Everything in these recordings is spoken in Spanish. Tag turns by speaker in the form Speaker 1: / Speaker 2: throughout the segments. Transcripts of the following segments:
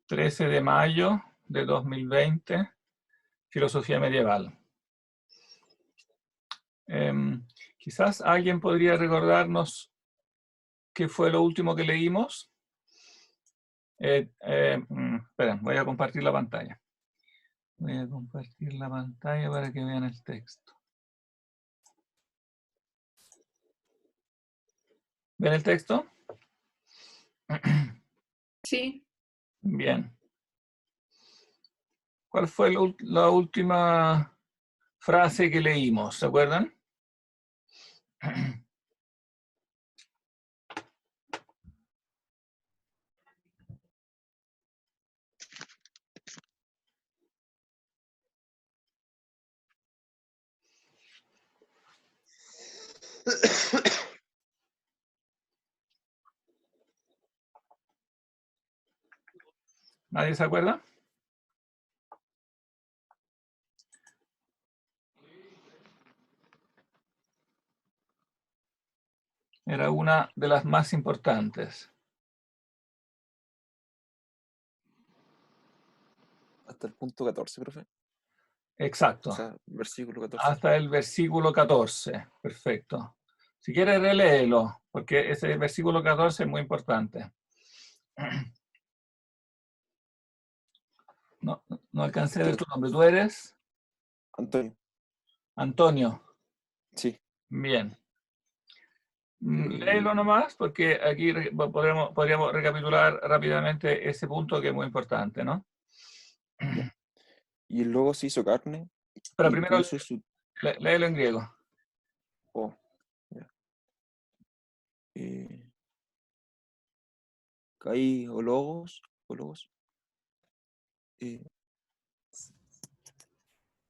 Speaker 1: 13 de mayo de 2020, Filosofía Medieval. Quizás alguien podría recordarnos qué fue lo último que leímos. Espera, voy a compartir la pantalla. Voy a compartir la pantalla para que vean el texto. ¿Ven el texto?
Speaker 2: Sí.
Speaker 1: Bien. ¿Cuál fue la última frase que leímos? ¿Se acuerdan? ¿Nadie se acuerda? Era una de las más importantes.
Speaker 3: Hasta el punto 14, profe.
Speaker 1: Exacto.
Speaker 3: O sea, versículo 14.
Speaker 1: Hasta el versículo 14. Perfecto. Si quieres, reléelo, porque ese versículo 14 es muy importante. No alcancé a ver tu nombre. ¿Tú eres?
Speaker 3: Antonio.
Speaker 1: Antonio.
Speaker 3: Sí.
Speaker 1: Bien. Léelo nomás, porque aquí podríamos recapitular rápidamente ese punto que es muy importante, ¿no?
Speaker 3: Ya. Y el Logo se hizo carne.
Speaker 1: Pero
Speaker 3: y
Speaker 1: primero,
Speaker 3: puso su...
Speaker 1: léelo en griego.
Speaker 3: Oh, ya. Kai o Logos.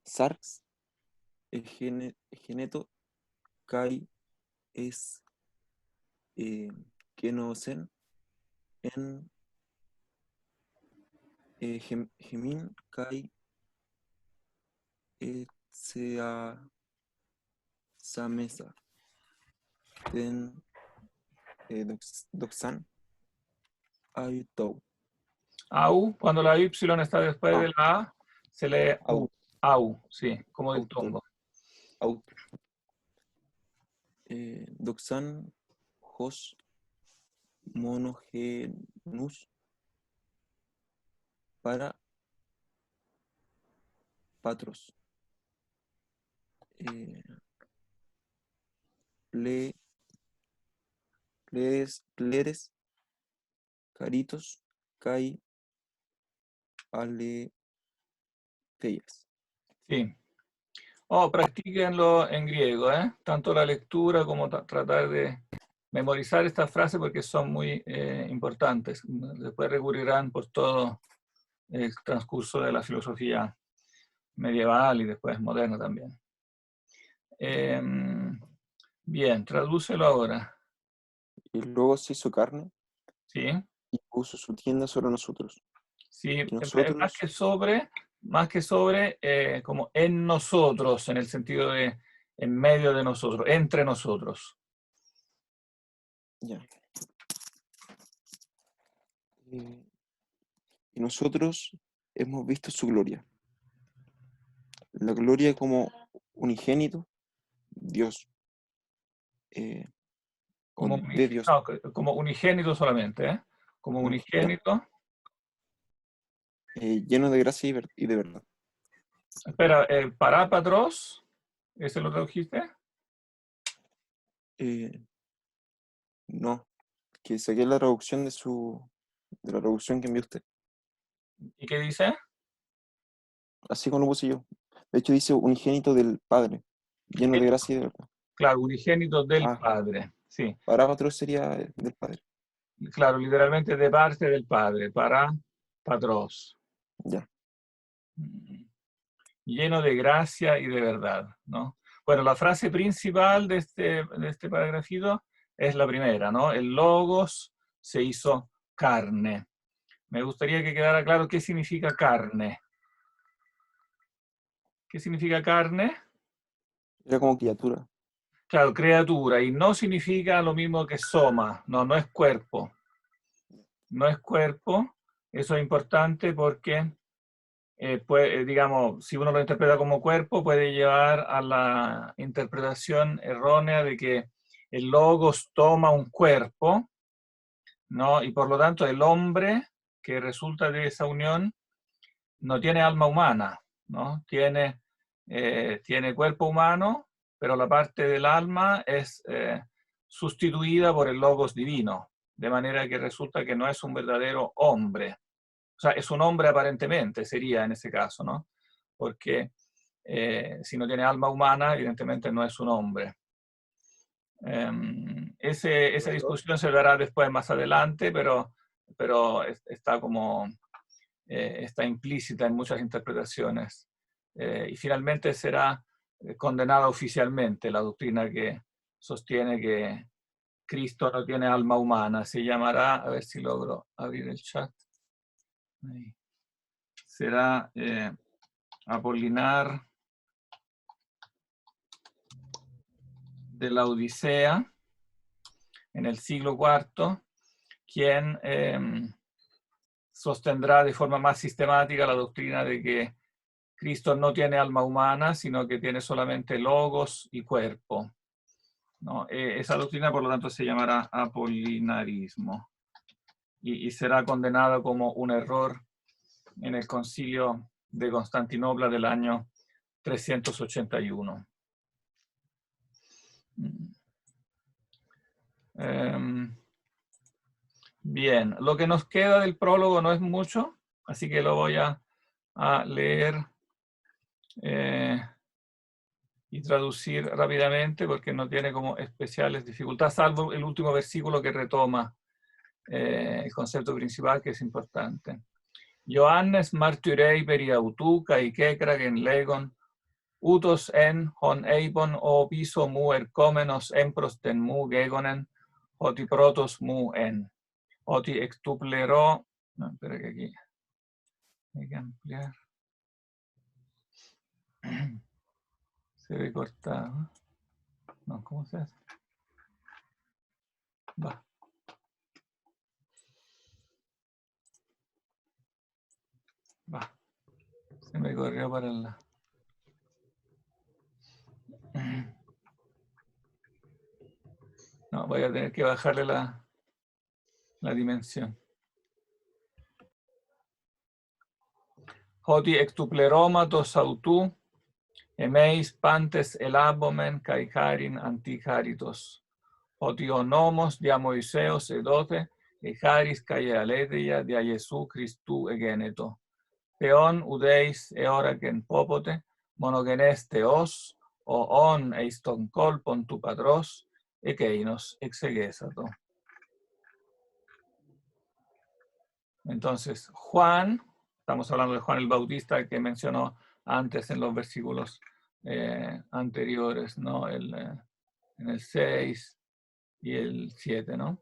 Speaker 3: Sarx. Geneto. Kai es Kenosen. En Gemin. Kai sea Samesa. Den Doxan. Aitou.
Speaker 1: Au, cuando la Y está después de la A, se lee
Speaker 3: Au.
Speaker 1: au, sí, como del
Speaker 3: Auto.
Speaker 1: tongo.
Speaker 3: Auto. Doxan Jos Monogenus para Patros. Leres Caritos Kai Alefeias.
Speaker 1: Sí. Practíquenlo en griego, ¿eh? Tanto la lectura como tratar de memorizar estas frases porque son muy importantes. Después recurrirán por todo el transcurso de la filosofía medieval y después moderna también. Bien, tradúcelo ahora.
Speaker 3: Y luego se hizo carne
Speaker 1: ¿Sí?
Speaker 3: y puso su tienda sobre nosotros.
Speaker 1: Sí,
Speaker 3: Y nosotros,
Speaker 1: más que sobre, como en nosotros, en el sentido de en medio de nosotros, entre nosotros.
Speaker 3: ya. Y nosotros hemos visto su gloria. La gloria como unigénito, Dios.
Speaker 1: Como,
Speaker 3: De Dios.
Speaker 1: no, como unigénito solamente, ¿eh? Como unigénito.
Speaker 3: Lleno de gracia y de verdad.
Speaker 1: Espera, parápatros, ¿ese lo tradujiste?
Speaker 3: No, que saqué la traducción de la traducción que envió usted.
Speaker 1: ¿Y qué dice?
Speaker 3: Así como lo puse yo. De hecho dice unigénito del Padre, lleno de gracia y de verdad.
Speaker 1: Claro, unigénito del Padre, sí.
Speaker 3: Parápatros sería del Padre.
Speaker 1: Claro, literalmente de parte del Padre, para patros.
Speaker 3: Ya.
Speaker 1: Lleno de gracia y de verdad, ¿no? Bueno, la frase principal de este paragrafito es la primera, ¿no? El Logos se hizo carne. Me gustaría que quedara claro qué significa carne. ¿Qué significa carne?
Speaker 3: Era como criatura.
Speaker 1: Claro, criatura, y no significa lo mismo que soma, no es cuerpo. No es cuerpo, Eso es importante porque, digamos, si uno lo interpreta como cuerpo, puede llevar a la interpretación errónea de que el logos toma un cuerpo, ¿no? Y por lo tanto el hombre que resulta de esa unión no tiene alma humana, ¿no? Tiene cuerpo humano, pero la parte del alma es sustituida por el logos divino, de manera que resulta que no es un verdadero hombre. O sea, es un hombre aparentemente, sería en ese caso, ¿no? Porque si no tiene alma humana, evidentemente no es un hombre. Esa discusión se dará después más adelante, pero está como está implícita en muchas interpretaciones. Y finalmente será condenada oficialmente la doctrina que sostiene que Cristo no tiene alma humana. Se llamará, a ver si logro abrir el chat. Ahí. Será Apolinar de la Odisea, en el siglo IV, quien sostendrá de forma más sistemática la doctrina de que Cristo no tiene alma humana, sino que tiene solamente logos y cuerpo, ¿no? Esa doctrina, por lo tanto, se llamará apolinarismo y será condenada como un error en el Concilio de Constantinopla del año 381. Bien, lo que nos queda del prólogo no es mucho, así que lo voy a leer y traducir rápidamente porque no tiene como especiales dificultades, salvo el último versículo que retoma el concepto principal, que es importante. Johannes martyrei periautu kai kekragen legon utos en hon eipon o piso mu ercomenos emprosten mu gegonen oti protos mu en oti extuplero. No, espera que aquí hay que ampliar. Se ve cortado. No, ¿cómo se hace? Va. Va. Se me corrió para el lado. No, voy a tener que bajarle la dimensión. Hoti extupleromatos autu, emeis pantes elabomen caicarin anticaritos. Hoti onomos dia Moiseos edote, echaris cae aletheia dia Jesu Christu egeneto. Theon udeis eoraken popote, monogenes theos, o on eiston kolpon tu patros, ekeinos exegesato. Entonces, Juan, estamos hablando de Juan el Bautista que mencionó antes en los versículos anteriores, ¿no? En el 6 y el 7, ¿no?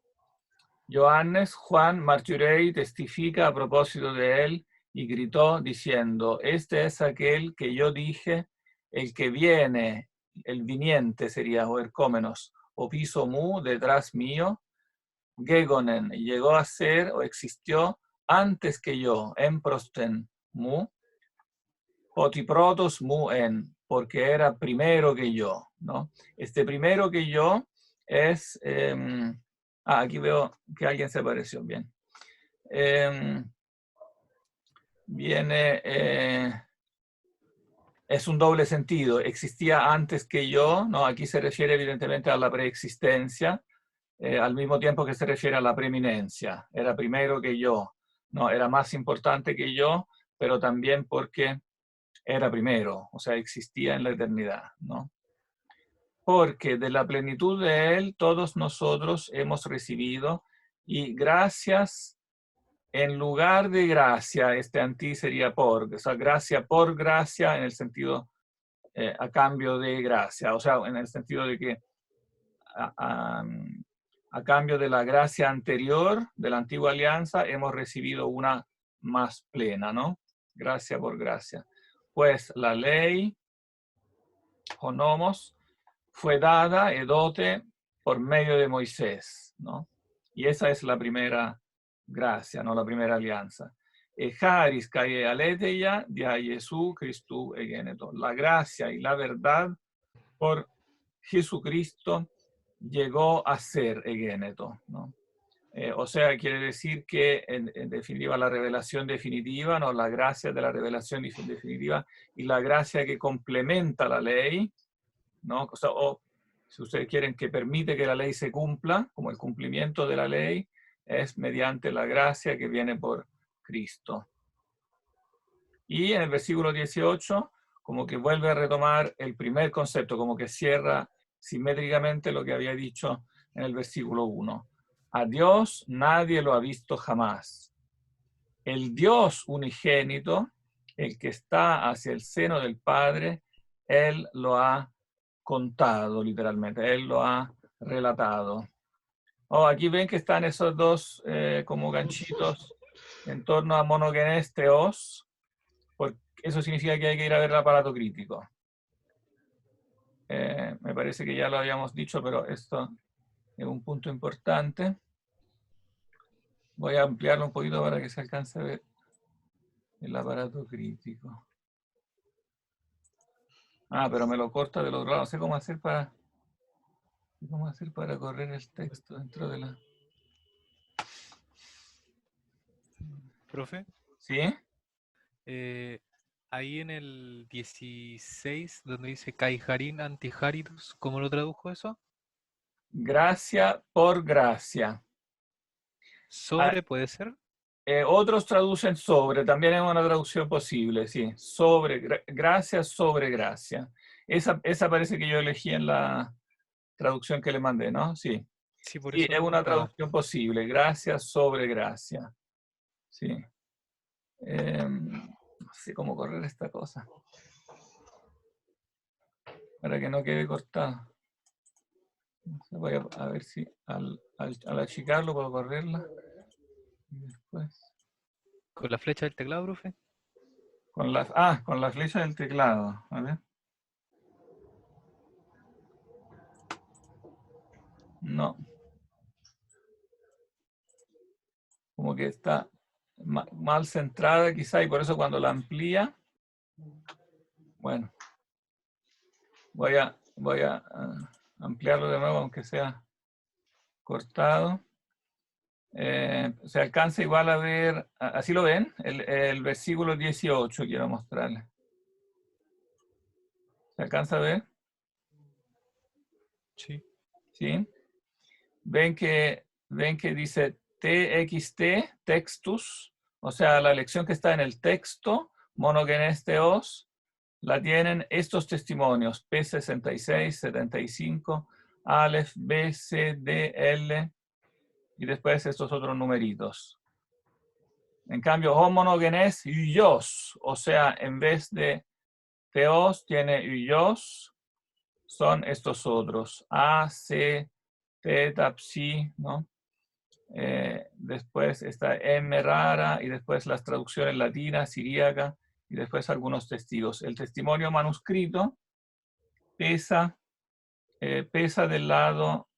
Speaker 1: Johannes, Juan Martyrei, testifica a propósito de él y gritó diciendo, este es aquel que yo dije, el que viene, el viniente sería, o ercómenos, o piso mu, detrás mío, gegonen, llegó a ser o existió antes que yo, en prosten mu, otiprotos mu en, porque era primero que yo, ¿no? Este primero que yo es, aquí veo que alguien se apareció, bien. Viene, es un doble sentido, existía antes que yo, ¿no? Aquí se refiere evidentemente a la preexistencia, al mismo tiempo que se refiere a la preeminencia, era primero que yo, no, era más importante que yo, pero también porque era primero, o sea, existía en la eternidad, ¿no? Porque de la plenitud de él todos nosotros hemos recibido y gracias en lugar de gracia, este anti sería por, o sea, gracia por gracia en el sentido a cambio de gracia, o sea, en el sentido de que a cambio de la gracia anterior de la antigua alianza, hemos recibido una más plena, ¿no? Gracia por gracia. Pues la ley, o nomos, fue dada, edote, por medio de Moisés, ¿no? Y esa es la primera gracia, ¿no? La primera alianza. Charis kai aletheia dia Jesús Cristo egeneto. La gracia y la verdad por Jesucristo llegó a ser egeneto, ¿no? O sea, quiere decir que en definitiva la revelación definitiva, ¿no? La gracia de la revelación definitiva y la gracia que complementa la ley, ¿no? O sea, o si ustedes quieren, que permite que la ley se cumpla, como el cumplimiento de la ley, es mediante la gracia que viene por Cristo. Y en el versículo 18, como que vuelve a retomar el primer concepto, como que cierra simétricamente lo que había dicho en el versículo 1. A Dios nadie lo ha visto jamás. El Dios unigénito, el que está hacia el seno del Padre, Él lo ha contado literalmente, Él lo ha relatado. Oh, aquí ven que están esos dos como ganchitos en torno a monogenes theos, porque eso significa que hay que ir a ver el aparato crítico. Me parece que ya lo habíamos dicho, pero esto es un punto importante. Voy a ampliarlo un poquito para que se alcance a ver el aparato crítico. Ah, pero me lo corta del otro lado. No sé cómo hacer para correr el texto dentro de la...
Speaker 2: Profe,
Speaker 1: ¿Sí?
Speaker 2: ahí en el 16, donde dice Kaiharin Antiharidus, ¿cómo lo tradujo eso?
Speaker 1: Gracia por gracia.
Speaker 2: ¿Sobre puede ser?
Speaker 1: Otros traducen sobre, también es una traducción posible, sí. Sobre, gracia sobre gracia. Esa parece que yo elegí en la traducción que le mandé, ¿no? Sí.
Speaker 2: Sí, por
Speaker 1: Sí,
Speaker 2: eso
Speaker 1: es una
Speaker 2: preguntaba.
Speaker 1: traducción posible. Gracia sobre gracia. Sí. No sé cómo correr esta cosa. Para que no quede cortado. Voy a ver si al achicarlo puedo correrla. Y después.
Speaker 2: ¿Con la flecha del teclado, profe?
Speaker 1: Con la flecha del teclado. A ver. No. Como que está mal centrada quizá, y por eso cuando la amplía, bueno, voy a ampliarlo de nuevo, aunque sea cortado. Se alcanza igual a ver, así lo ven, el versículo 18 quiero mostrarles. ¿Se alcanza a ver?
Speaker 2: Sí.
Speaker 1: ¿Sí? Ven que dice TXT, textus, o sea, la lección que está en el texto, monogenes theos, la tienen estos testimonios, P66, 75, Aleph, B, C, D, L, y después estos otros numeritos. En cambio, homónogenes yos, o sea, en vez de theos tiene yos, son estos otros, A, C, Teta, Psi, ¿no? Después está M rara, y después las traducciones latinas, siríaca, y después algunos testigos. El testimonio manuscrito pesa del lado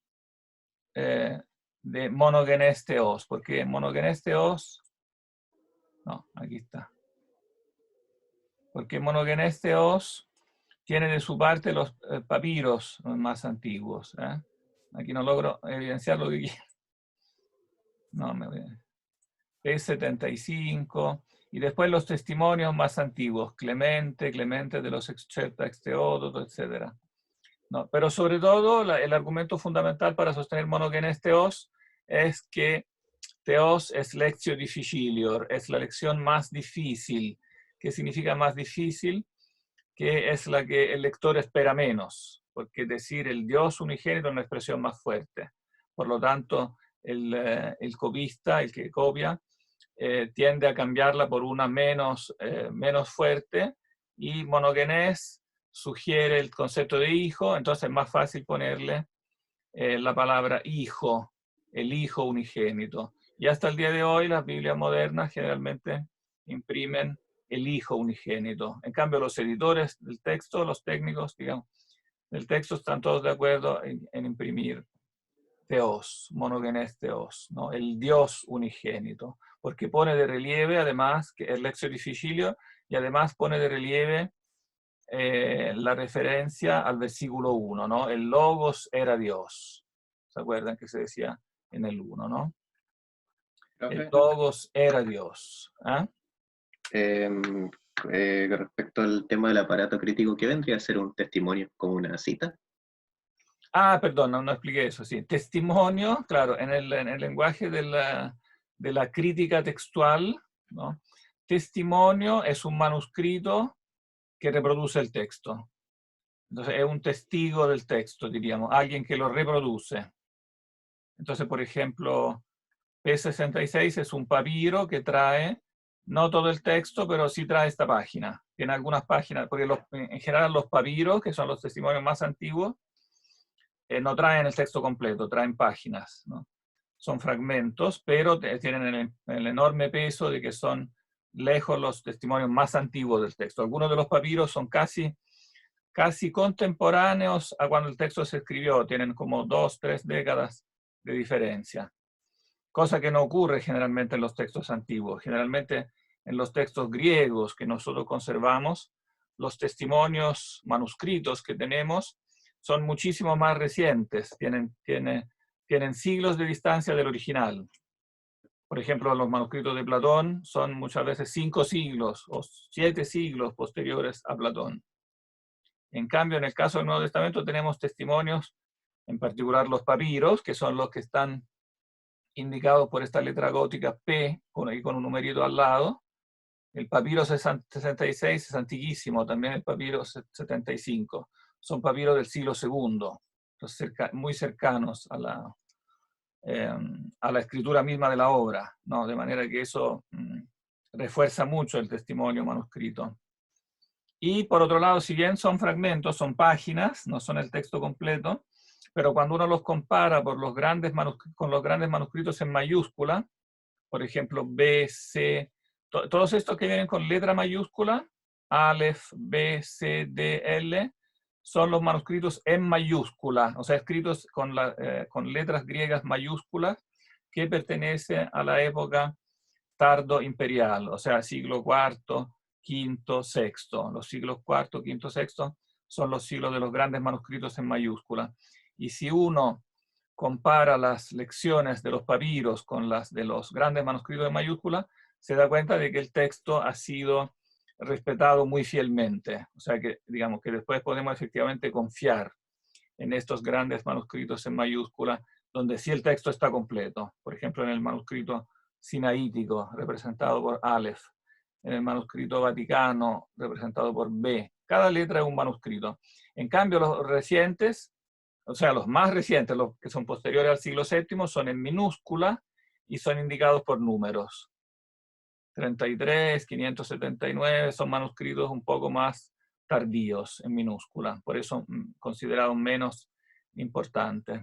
Speaker 1: de monogenes theos, porque monogenes theos, no, aquí está. Porque monogenes theos tiene de su parte los papiros más antiguos. Aquí no logro evidenciar lo que quiero. No, me voy a... P75, y después los testimonios más antiguos, Clemente de los Excerpta Teódotos, etc. No, pero sobre todo el argumento fundamental para sostener monogenes theos es que theos es lectio difficilior, es la lección más difícil. ¿Qué significa más difícil? Que es la que el lector espera menos, porque decir el Dios unigénito es una expresión más fuerte. Por lo tanto, el copista, el que copia, tiende a cambiarla por una menos fuerte, y monogenes sugiere el concepto de hijo, entonces es más fácil ponerle la palabra hijo, el hijo unigénito. Y hasta el día de hoy las Biblias modernas generalmente imprimen el hijo unigénito. En cambio, los editores del texto, los técnicos, digamos, del texto, están todos de acuerdo en imprimir Theos, monogenes Theos, ¿no? El Dios unigénito, porque pone de relieve además que el lexio difficilio y además pone de relieve la referencia al versículo 1, ¿no? El Logos era Dios. ¿Se acuerdan que se decía en el 1, ¿no? El
Speaker 4: Profe,
Speaker 1: Logos era Dios. ¿Ah?
Speaker 4: respecto al tema del aparato crítico, ¿qué vendría a ser un testimonio? ¿Como una cita?
Speaker 1: Ah, perdón, no expliqué eso, sí. Testimonio, claro, en el lenguaje de la crítica textual, ¿no? Testimonio es un manuscrito que reproduce el texto. Entonces, es un testigo del texto, diríamos, alguien que lo reproduce. Entonces, por ejemplo, P66 es un papiro que trae, no todo el texto, pero sí trae esta página. Tiene algunas páginas, porque en general los papiros, que son los testimonios más antiguos, no traen el texto completo, traen páginas, ¿no? Son fragmentos, pero tienen el enorme peso de que son lejos los testimonios más antiguos del texto. Algunos de los papiros son casi contemporáneos a cuando el texto se escribió, tienen como 2, 3 décadas de diferencia. Cosa que no ocurre generalmente en los textos antiguos. Generalmente en los textos griegos que nosotros conservamos, los testimonios manuscritos que tenemos son muchísimo más recientes, tienen siglos de distancia del original. Por ejemplo, los manuscritos de Platón son muchas veces 5 siglos o 7 siglos posteriores a Platón. En cambio, en el caso del Nuevo Testamento tenemos testimonios, en particular los papiros, que son los que están indicados por esta letra gótica P, con un numerito al lado. El papiro 66 es antiquísimo, también el papiro 75. Son papiros del siglo II, muy cercanos a la escritura misma de la obra, ¿no? De manera que eso refuerza mucho el testimonio manuscrito. Y por otro lado, si bien son fragmentos, son páginas, no son el texto completo, pero cuando uno los compara con los grandes manuscritos en mayúscula, por ejemplo, B, C, todos estos que vienen con letra mayúscula, Aleph, B, C, D, L, son los manuscritos en mayúscula, o sea, escritos con letras griegas mayúsculas que pertenecen a la época tardo imperial, o sea, siglo IV, V, VI. Los siglos IV, V, VI son los siglos de los grandes manuscritos en mayúscula. Y si uno compara las lecciones de los papiros con las de los grandes manuscritos en mayúscula, se da cuenta de que el texto ha sido respetado muy fielmente. O sea que, digamos, que después podemos efectivamente confiar en estos grandes manuscritos en mayúscula, donde sí el texto está completo. Por ejemplo, en el manuscrito sinaítico, representado por Aleph, en el manuscrito vaticano, representado por B. Cada letra es un manuscrito. En cambio, los recientes, o sea, los más recientes, los que son posteriores al siglo VII, son en minúscula y son indicados por números. 33, 579 son manuscritos un poco más tardíos en minúscula, por eso considerados menos importantes.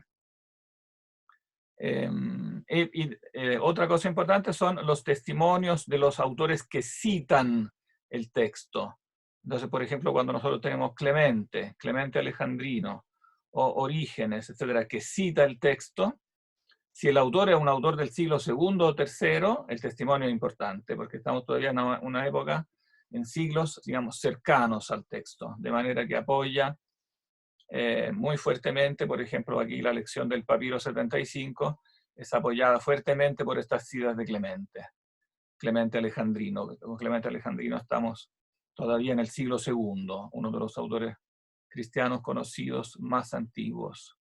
Speaker 1: Otra cosa importante son los testimonios de los autores que citan el texto. Entonces, por ejemplo, cuando nosotros tenemos Clemente Alejandrino, o Orígenes, etcétera, que cita el texto, si el autor es un autor del siglo II o III, el testimonio es importante, porque estamos todavía en una época, en siglos, digamos, cercanos al texto, de manera que apoya muy fuertemente, por ejemplo, aquí la lección del papiro 75 es apoyada fuertemente por estas citas de Clemente Alejandrino. Con Clemente Alejandrino estamos todavía en el siglo II, uno de los autores cristianos conocidos más antiguos.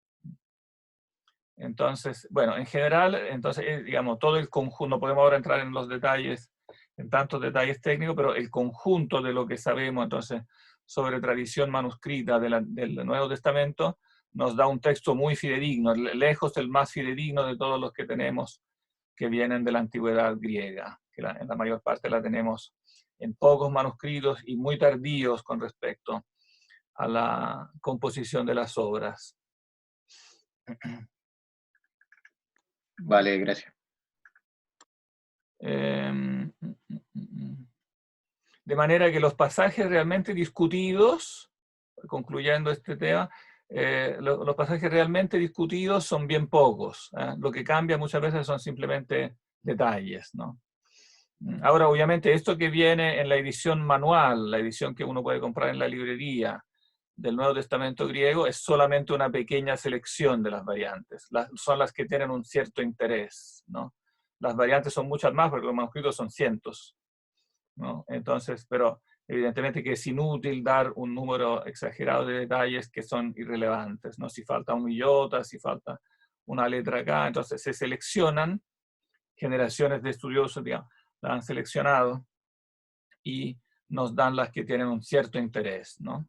Speaker 1: Entonces, bueno, en general, entonces, digamos, todo el conjunto, no podemos ahora entrar en los detalles, en tantos detalles técnicos, pero el conjunto de lo que sabemos, entonces, sobre tradición manuscrita del Nuevo Testamento, nos da un texto muy fidedigno, lejos el más fidedigno de todos los que tenemos que vienen de la antigüedad griega, que en la mayor parte la tenemos en pocos manuscritos y muy tardíos con respecto a la composición de las obras.
Speaker 4: Vale, gracias.
Speaker 1: De manera que los pasajes realmente discutidos, concluyendo este tema, los pasajes realmente discutidos son bien pocos. Lo que cambia muchas veces son simplemente detalles, ¿no? Ahora, obviamente, esto que viene en la edición manual, la edición que uno puede comprar en la librería del Nuevo Testamento griego, es solamente una pequeña selección de las variantes. Son las que tienen un cierto interés, ¿no? Las variantes son muchas más porque los manuscritos son cientos, ¿no? Entonces, pero evidentemente que es inútil dar un número exagerado de detalles que son irrelevantes, ¿no? Si falta un iota, si falta una letra acá, entonces se seleccionan, generaciones de estudiosos, digamos, la han seleccionado y nos dan las que tienen un cierto interés, ¿no?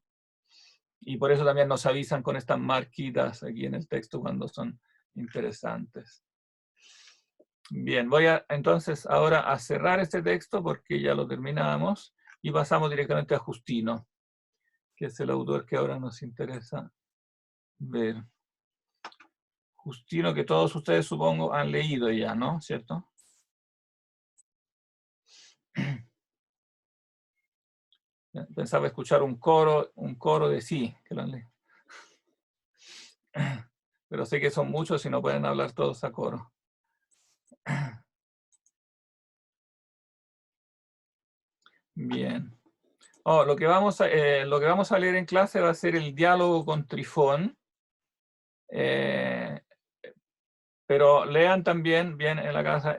Speaker 1: Y por eso también nos avisan con estas marquitas aquí en el texto cuando son interesantes. Bien, voy entonces ahora a cerrar este texto porque ya lo terminamos y pasamos directamente a Justino, que es el autor que ahora nos interesa ver. Justino, que todos ustedes supongo han leído ya, ¿no? ¿Cierto? Pensaba escuchar un coro de sí, que lo han leído. Pero sé que son muchos y no pueden hablar todos a coro. Bien. Lo que vamos a leer en clase va a ser el diálogo con Trifón. Pero lean también, bien en la casa,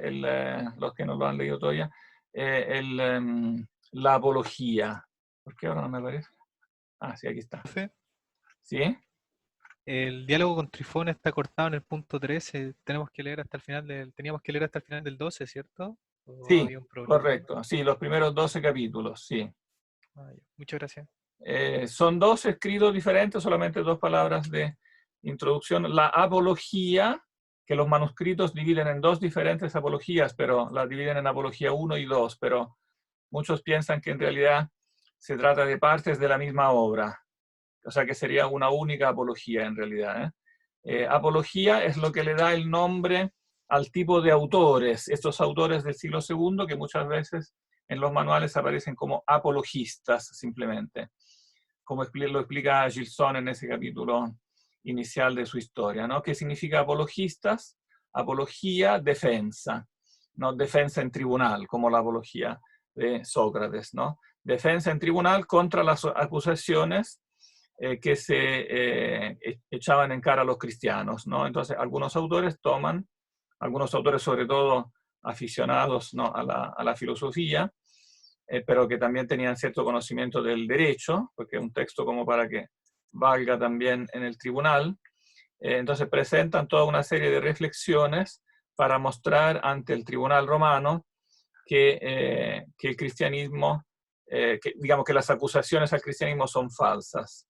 Speaker 1: los que no lo han leído todavía, la apología. ¿Por qué ahora no me aparece? Ah, sí, aquí está.
Speaker 2: Profe,
Speaker 1: ¿Sí?
Speaker 2: el diálogo con Trifón está cortado en el punto 13. Teníamos que leer hasta el final del 12, ¿cierto? ¿O
Speaker 1: Sí,
Speaker 2: había un problema?
Speaker 1: correcto. Sí, los primeros 12 capítulos, sí.
Speaker 2: Ah, ya. Muchas gracias.
Speaker 1: Son dos escritos diferentes, solamente dos palabras de introducción. La apología, que los manuscritos dividen en dos diferentes apologías, pero las dividen en apología 1 y 2, pero muchos piensan que en realidad se trata de partes de la misma obra, o sea que sería una única apología en realidad. Apología es lo que le da el nombre al tipo de autores, estos autores del siglo II que muchas veces en los manuales aparecen como apologistas simplemente, como lo explica Gilson en ese capítulo inicial de su historia, ¿no? ¿Qué significa apologistas? Apología, defensa, ¿no? Defensa en tribunal, como la apología de Sócrates, ¿no? Defensa en tribunal contra las acusaciones que se echaban en cara a los cristianos, ¿no? Entonces, algunos autores sobre todo aficionados, ¿no?, a la filosofía, pero que también tenían cierto conocimiento del derecho, porque es un texto como para que valga también en el tribunal. Entonces presentan toda una serie de reflexiones para mostrar ante el tribunal romano que el cristianismo, digamos que las acusaciones al cristianismo son falsas.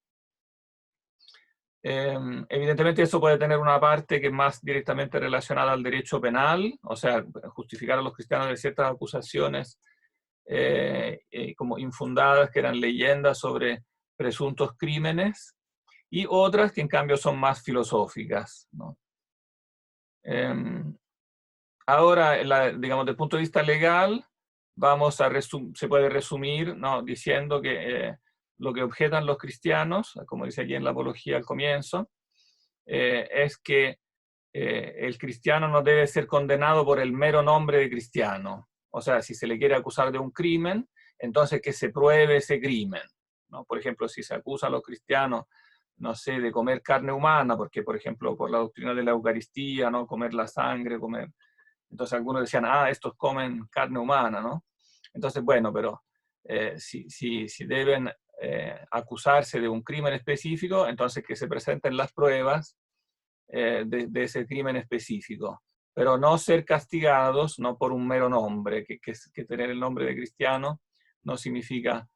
Speaker 1: Evidentemente eso puede tener una parte que es más directamente relacionada al derecho penal, o sea, justificar a los cristianos de ciertas acusaciones como infundadas, que eran leyendas sobre presuntos crímenes, y otras que en cambio son más filosóficas, ¿no? Ahora, digamos, desde el punto de vista legal, se puede resumir, ¿no?, diciendo que lo que objetan los cristianos, como dice aquí en la Apología al comienzo, es que el cristiano no debe ser condenado por el mero nombre de cristiano. O sea, si se le quiere acusar de un crimen, entonces que se pruebe ese crimen, ¿no? Por ejemplo, si se acusa a los cristianos, no sé, de comer carne humana, porque, por ejemplo, por la doctrina de la Eucaristía, ¿no?, comer la sangre, comer... Entonces algunos decían, estos comen carne humana, ¿no? Entonces, bueno, pero si deben acusarse de un crimen específico, entonces que se presenten las pruebas de ese crimen específico, pero no ser castigados no por un mero nombre, que tener el nombre de cristiano no significa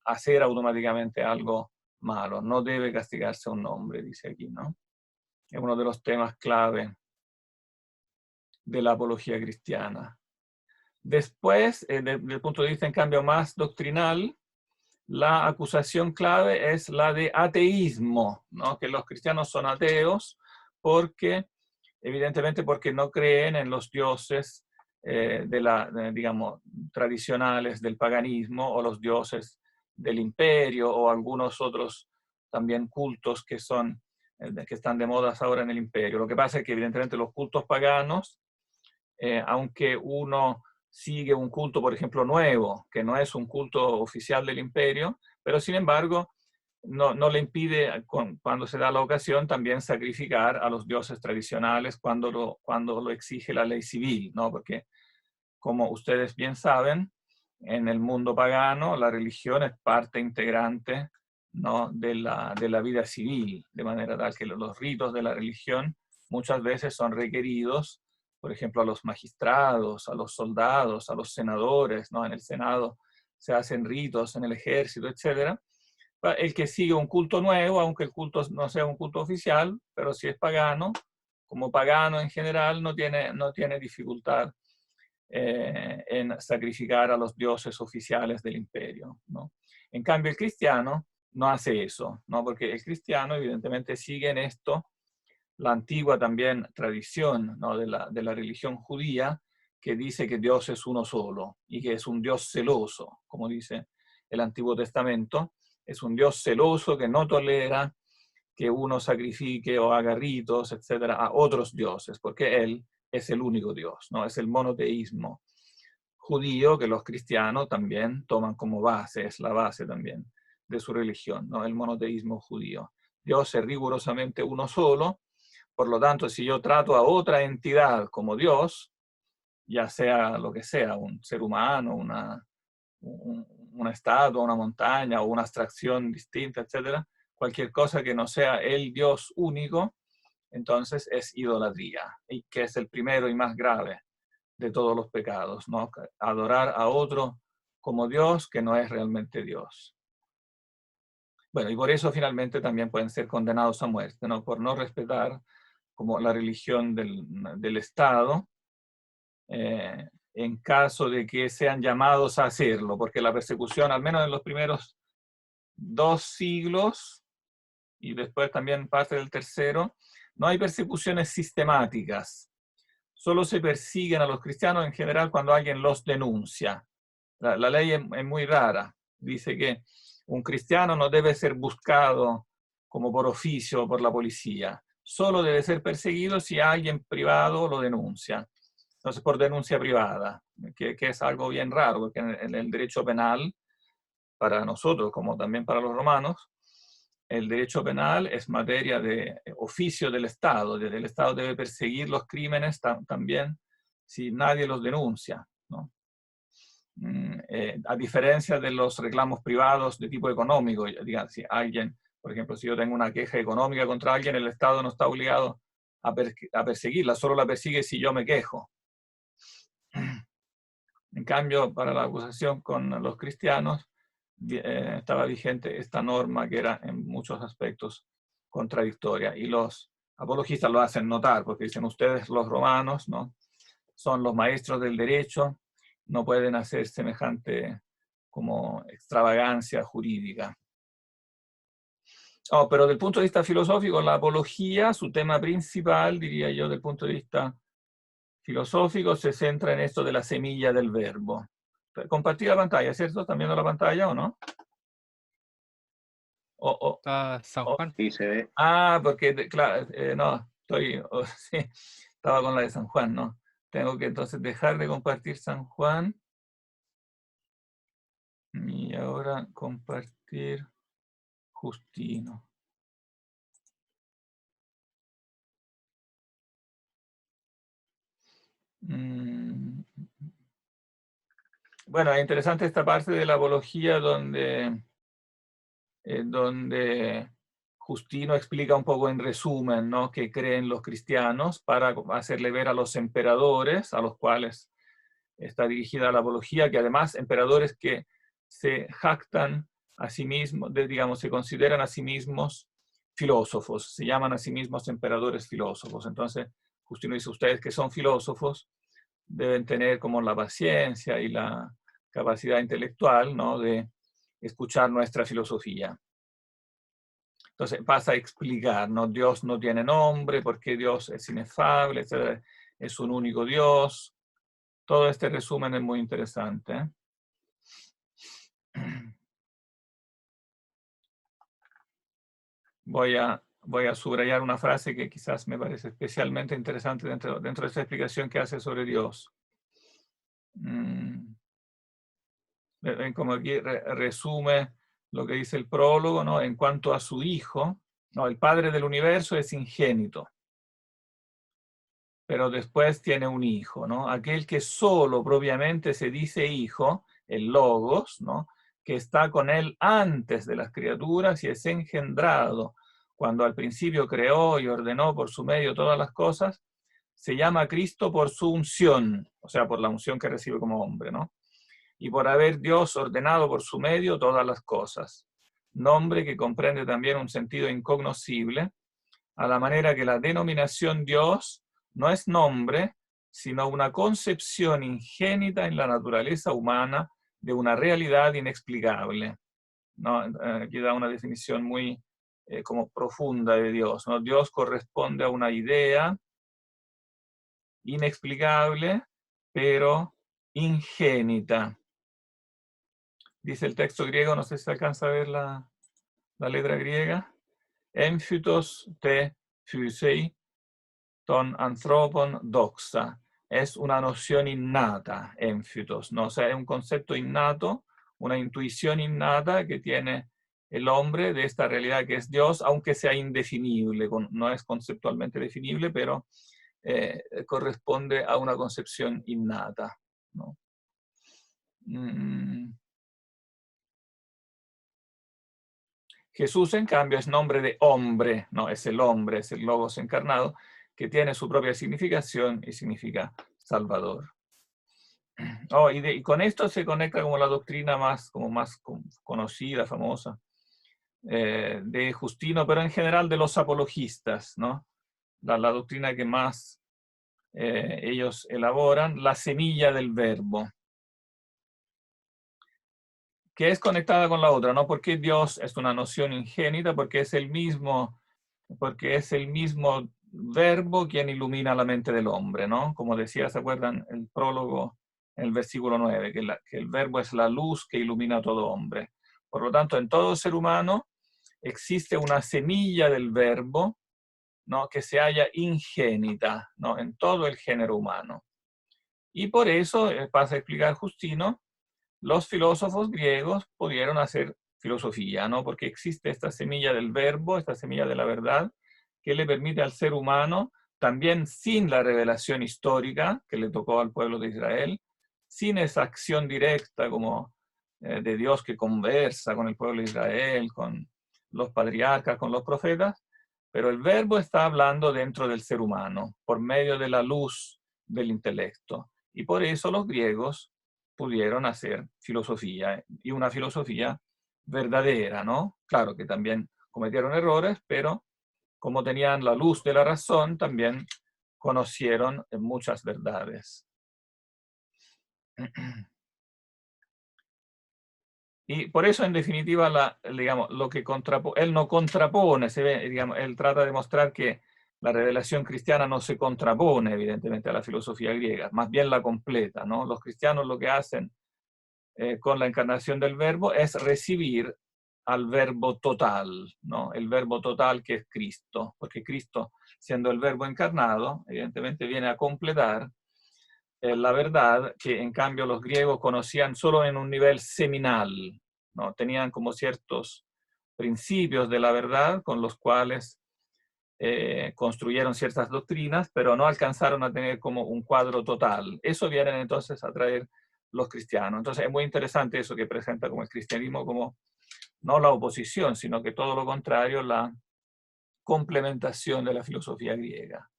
Speaker 1: hacer automáticamente algo malo, no debe castigarse un nombre, dice aquí, ¿no? Es uno de los temas clave de la apología cristiana. Después, desde el punto de vista, en cambio, más doctrinal, la acusación clave es la de ateísmo, ¿no? Que los cristianos son ateos porque, evidentemente, porque no creen en los dioses digamos, tradicionales del paganismo o los dioses del imperio o algunos otros también cultos que están de moda ahora en el imperio. Lo que pasa es que evidentemente los cultos paganos, aunque uno sigue un culto, por ejemplo, nuevo, que no es un culto oficial del imperio, pero sin embargo no le impide, cuando se da la ocasión, también sacrificar a los dioses tradicionales cuando lo exige la ley civil, ¿no? Porque, como ustedes bien saben, en el mundo pagano la religión es parte integrante, ¿no?, de la vida civil, de manera tal que los ritos de la religión muchas veces son requeridos, por ejemplo, a los magistrados, a los soldados, a los senadores, ¿no? En el Senado se hacen ritos, en el ejército, etc. El que sigue un culto nuevo, aunque el culto no sea un culto oficial, pero si es pagano, como pagano en general, no tiene dificultad en sacrificar a los dioses oficiales del imperio, ¿no? En cambio, el cristiano no hace eso, ¿no? Porque el cristiano evidentemente sigue en esto la antigua también tradición, ¿no?, de la religión judía, que dice que Dios es uno solo y que es un Dios celoso, como dice el Antiguo Testamento. Es un Dios celoso que no tolera que uno sacrifique o haga ritos, etcétera, a otros dioses, porque Él es el único Dios, ¿no? Es el monoteísmo judío que los cristianos también toman como base, es la base también de su religión, ¿no? El monoteísmo judío. Dios es rigurosamente uno solo, por lo tanto, si yo trato a otra entidad como Dios, ya sea lo que sea, un ser humano, una estatua, una montaña o una abstracción distinta, etcétera, cualquier cosa que no sea el Dios único, entonces es idolatría, y que es el primero y más grave de todos los pecados, ¿no? Adorar a otro como Dios que no es realmente Dios. Bueno, y por eso finalmente también pueden ser condenados a muerte, ¿no? Por no respetar como la religión del Estado, en caso de que sean llamados a hacerlo, porque la persecución, al menos en los primeros 2 siglos, y después también parte del tercero, no hay persecuciones sistemáticas. Solo se persiguen a los cristianos en general cuando alguien los denuncia. La ley es muy rara. Dice que un cristiano no debe ser buscado como por oficio o por la policía. Solo debe ser perseguido si alguien privado lo denuncia. Entonces, por denuncia privada, que es algo bien raro, porque en el derecho penal, para nosotros, como también para los romanos, el derecho penal es materia de oficio del Estado. El Estado debe perseguir los crímenes también si nadie los denuncia, ¿no? A diferencia de los reclamos privados de tipo económico, digamos, si alguien, por ejemplo, si yo tengo una queja económica contra alguien, el Estado no está obligado a perseguirla, solo la persigue si yo me quejo. En cambio, para la acusación con los cristianos, estaba vigente esta norma que era en muchos aspectos contradictoria. Y los apologistas lo hacen notar, porque dicen, ustedes los romanos, ¿no?, son los maestros del derecho, no pueden hacer semejante como extravagancia jurídica. Oh, pero del punto de vista filosófico, la apología, su tema principal, diría yo, del punto de vista filosófico, se centra en esto de la semilla del verbo. Compartí la pantalla, ¿cierto? ¿Están viendo la pantalla o no?
Speaker 2: Está San Juan.
Speaker 4: Sí, se ve.
Speaker 1: Porque, claro, no, sí, estaba con la de San Juan, ¿no? Tengo que entonces dejar de compartir San Juan y ahora compartir Justino. Bueno, es interesante esta parte de la apología donde Justino explica un poco en resumen, ¿no?, qué creen los cristianos para hacerle ver a los emperadores, a los cuales está dirigida la apología, que además emperadores que se jactan a sí mismos, digamos, se consideran a sí mismos filósofos, se llaman a sí mismos emperadores filósofos. Entonces, Justino dice, ustedes que son filósofos deben tener como la paciencia y la capacidad intelectual, ¿no?, de escuchar nuestra filosofía. Entonces pasa a explicar, ¿no? Dios no tiene nombre, porque Dios es inefable, etc. Es un único Dios. Todo este resumen es muy interesante. voy a subrayar una frase que quizás me parece especialmente interesante dentro de esta explicación que hace sobre Dios. Ven como aquí resume lo que dice el prólogo, ¿no? En cuanto a su Hijo, ¿no? El Padre del universo es ingénito, pero después tiene un Hijo, ¿no? Aquel que solo propiamente se dice Hijo, el Logos, ¿no? Que está con él antes de las criaturas y es engendrado cuando al principio creó y ordenó por su medio todas las cosas, se llama Cristo por su unción, o sea, por la unción que recibe como hombre, ¿no? Y por haber Dios ordenado por su medio todas las cosas. Nombre que comprende también un sentido incognoscible, a la manera que la denominación Dios no es nombre, sino una concepción ingénita en la naturaleza humana de una realidad inexplicable, ¿no? Aquí da una definición muy como profunda de Dios, ¿no? Dios corresponde a una idea inexplicable, pero ingénita. Dice el texto griego, no sé si se alcanza a ver la letra griega, Emphytos te physei ton anthropon doxa. Es una noción innata, Emphytos, ¿no? O sea, es un concepto innato, una intuición innata que tiene el hombre de esta realidad que es Dios, aunque sea indefinible, no es conceptualmente definible, pero corresponde a una concepción innata, ¿no? Jesús, en cambio, es nombre de hombre, no es el hombre, es el Logos encarnado, que tiene su propia significación y significa Salvador. Oh, y con esto se conecta como la doctrina más conocida, famosa, de Justino, pero en general de los apologistas, ¿no? La doctrina que más ellos elaboran, la semilla del verbo, que es conectada con la otra, ¿no? Porque Dios es una noción ingénita, porque es el mismo verbo quien ilumina la mente del hombre, ¿no? Como decía, ¿se acuerdan? El prólogo en el versículo 9, que el verbo es la luz que ilumina a todo hombre. Por lo tanto, en todo ser humano existe una semilla del verbo, ¿no? Que se halla ingénita, ¿no? En todo el género humano. Y por eso, pasa a explicar Justino, los filósofos griegos pudieron hacer filosofía, ¿no? Porque existe esta semilla del verbo, esta semilla de la verdad, que le permite al ser humano, también sin la revelación histórica que le tocó al pueblo de Israel, sin esa acción directa como de Dios que conversa con el pueblo de Israel, con los patriarcas, con los profetas, pero el verbo está hablando dentro del ser humano, por medio de la luz del intelecto. Y por eso los griegos pudieron hacer filosofía, y una filosofía verdadera, ¿no? Claro que también cometieron errores, pero como tenían la luz de la razón, también conocieron muchas verdades. Y por eso, en definitiva, digamos, lo que él no contrapone, se ve, digamos, él trata de mostrar que la revelación cristiana no se contrapone, evidentemente, a la filosofía griega, más bien la completa, ¿no? Los cristianos lo que hacen con la encarnación del verbo es recibir al verbo total, ¿no? El verbo total que es Cristo, porque Cristo, siendo el verbo encarnado, evidentemente viene a completar la verdad que en cambio los griegos conocían solo en un nivel seminal, ¿no? Tenían como ciertos principios de la verdad con los cuales construyeron ciertas doctrinas, pero no alcanzaron a tener como un cuadro total. Eso vienen entonces a traer los cristianos. Entonces es muy interesante eso que presenta como el cristianismo como no la oposición, sino que todo lo contrario, la complementación de la filosofía griega.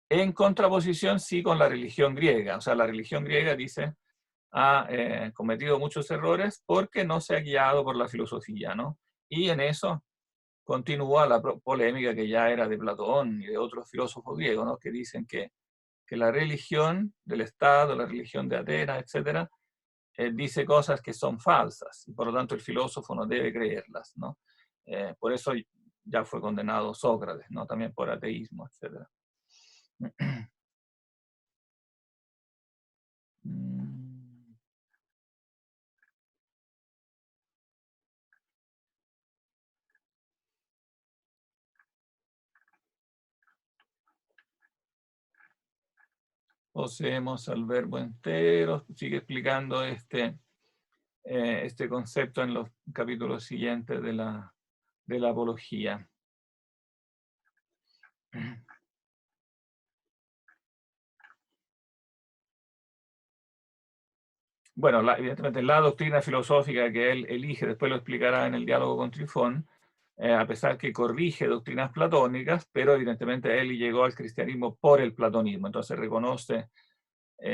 Speaker 1: En contraposición, sí, con la religión griega. O sea, la religión griega dice, ha cometido muchos errores porque no se ha guiado por la filosofía, ¿no? Y en eso continúa la polémica que ya era de Platón y de otros filósofos griegos, ¿no? Que dicen que la religión del Estado, la religión de Atenas, etcétera, dice cosas que son falsas, y por lo tanto el filósofo no debe creerlas, ¿no? Por eso ya fue condenado Sócrates, ¿no? También por ateísmo, etcétera. Poseemos al verbo entero. Sigue explicando este concepto en los capítulos siguientes de la apología. Bueno, evidentemente la doctrina filosófica que él elige, después lo explicará en el diálogo con Trifón, a pesar que corrige doctrinas platónicas, pero evidentemente él llegó al cristianismo por el platonismo, entonces reconoce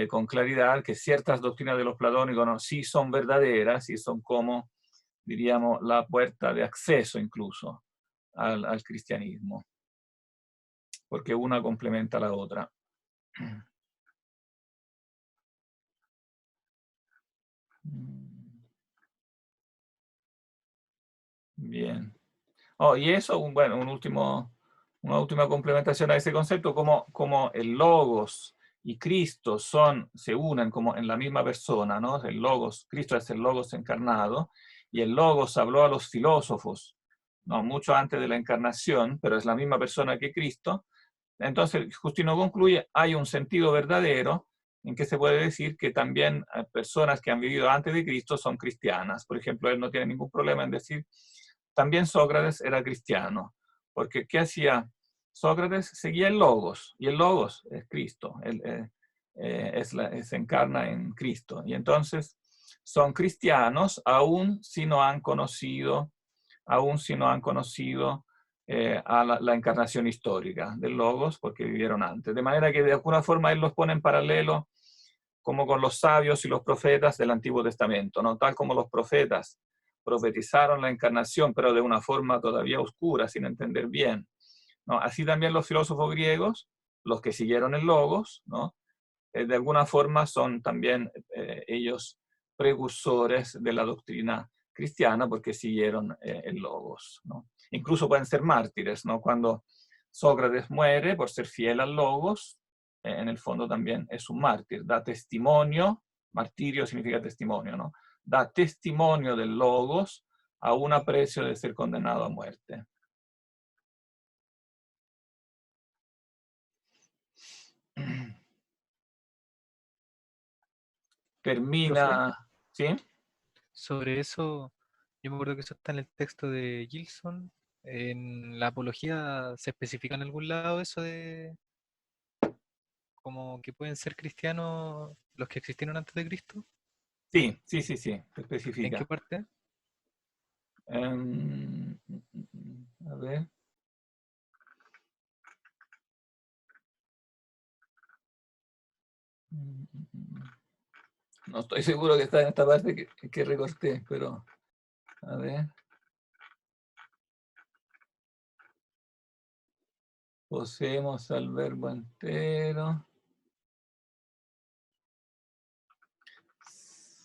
Speaker 1: con claridad que ciertas doctrinas de los platónicos no, sí son verdaderas y son como, diríamos, la puerta de acceso incluso al cristianismo, porque una complementa a la otra. Bien. Oh, y eso, bueno, una última complementación a ese concepto, como el Logos y Cristo se unen como en la misma persona, ¿no? El Logos, Cristo es el Logos encarnado, y el Logos habló a los filósofos, ¿no? Mucho antes de la encarnación, pero es la misma persona que Cristo. Entonces, Justino concluye, hay un sentido verdadero en que se puede decir que también personas que han vivido antes de Cristo son cristianas. Por ejemplo, él no tiene ningún problema en decir, también Sócrates era cristiano, porque ¿qué hacía Sócrates? Seguía el Logos, y el Logos es Cristo, se encarna en Cristo. Y entonces son cristianos aún si no han conocido a la encarnación histórica del Logos, porque vivieron antes. De manera que de alguna forma él los pone en paralelo como con los sabios y los profetas del Antiguo Testamento, ¿no? Tal como los profetas profetizaron la encarnación, pero de una forma todavía oscura, sin entender bien, ¿no? Así también los filósofos griegos, los que siguieron el Logos, ¿no? De alguna forma son también ellos precursores de la doctrina cristiana porque siguieron el Logos, ¿no? Incluso pueden ser mártires, ¿no? Cuando Sócrates muere por ser fiel al Logos, en el fondo también es un mártir, da testimonio, martirio significa testimonio, ¿no? Da testimonio del Logos a un aprecio de ser condenado a muerte. Termina, ¿sí?
Speaker 2: Sobre eso, yo me acuerdo que eso está en el texto de Gilson. En la apología se especifica en algún lado eso de como que pueden ser cristianos los que existieron antes de Cristo.
Speaker 1: Sí, se
Speaker 2: ¿En qué
Speaker 1: especifica.
Speaker 2: parte?
Speaker 1: A ver. No estoy seguro que está en esta parte que recorté, pero a ver. Poseemos al verbo entero.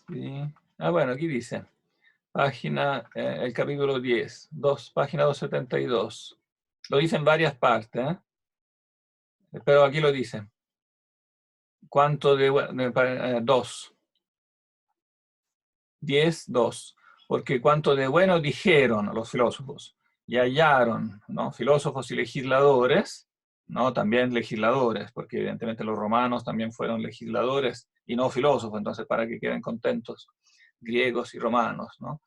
Speaker 1: Sí. Bueno, aquí dice. Página, el capítulo 10, página 272. Lo dice en varias partes, pero aquí lo dice. ¿Cuánto de 2? 10, 2. Porque cuanto de bueno dijeron los filósofos y hallaron, ¿no? Filósofos y legisladores, ¿no? También legisladores, porque evidentemente los romanos también fueron legisladores y no filósofos, entonces para que queden contentos griegos y romanos, ¿no?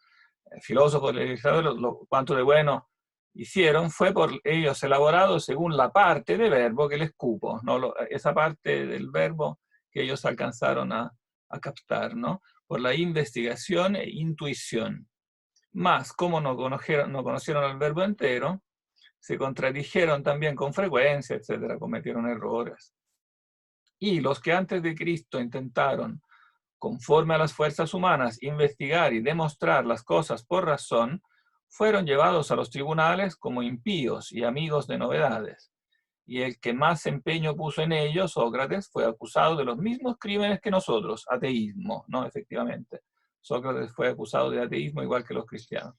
Speaker 1: Filósofos y legisladores, cuanto de bueno hicieron fue por ellos elaborado según la parte de verbo que les cupo, ¿no? Esa parte del verbo que ellos alcanzaron a captar, ¿no? Por la investigación e intuición. Más, como no conocieron el verbo entero, se contradijeron también con frecuencia, etcétera, cometieron errores. Y los que antes de Cristo intentaron, conforme a las fuerzas humanas, investigar y demostrar las cosas por razón, fueron llevados a los tribunales como impíos y amigos de novedades. Y el que más empeño puso en ello, Sócrates, fue acusado de los mismos crímenes que nosotros, ateísmo, ¿no? Efectivamente. Sócrates fue acusado de ateísmo igual que los cristianos.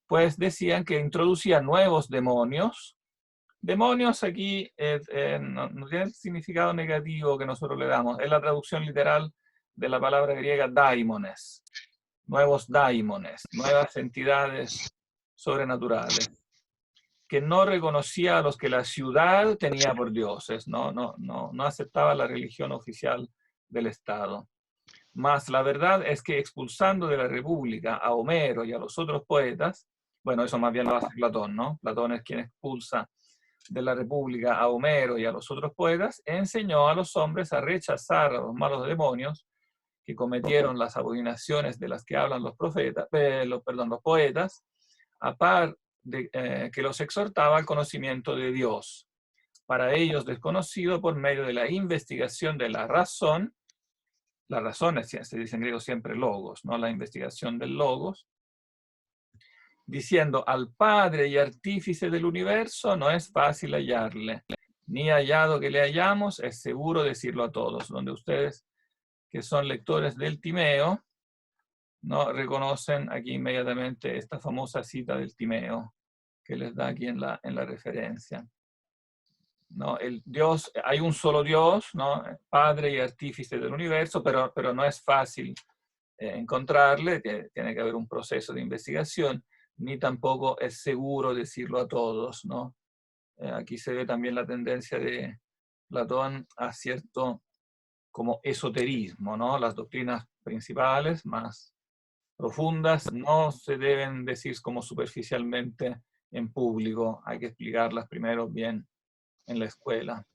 Speaker 1: Pues decían que introducían nuevos demonios. Demonios aquí no tiene el significado negativo que nosotros le damos. Es la traducción literal de la palabra griega daimones. Nuevos daimones, nuevas entidades sobrenaturales, que no reconocía a los que la ciudad tenía por dioses, no aceptaba la religión oficial del Estado. Mas la verdad es que expulsando de la República a Homero y a los otros poetas, bueno, eso más bien lo hace Platón, ¿no? Platón es quien expulsa de la República a Homero y a los otros poetas, enseñó a los hombres a rechazar a los malos demonios que cometieron las abominaciones de las que hablan los profetas, los poetas, a par de que los exhortaba al conocimiento de Dios, para ellos desconocido por medio de la investigación de la razón se dice en griego siempre logos, ¿no? La investigación del logos, diciendo al Padre y Artífice del universo no es fácil hallarle, ni hallado que le hallamos, es seguro decirlo a todos. Donde ustedes, que son lectores del Timeo, ¿no? Reconocen aquí inmediatamente esta famosa cita del Timeo, que les da aquí en la referencia. ¿No? El Dios, hay un solo Dios, ¿no? Padre y artífice del universo, pero no es fácil encontrarle, tiene que haber un proceso de investigación, ni tampoco es seguro decirlo a todos, ¿no? Aquí se ve también la tendencia de Platón a cierto como esoterismo, ¿no? Las doctrinas principales, más profundas, no se deben decir como superficialmente en público, hay que explicarlas primero bien en la escuela.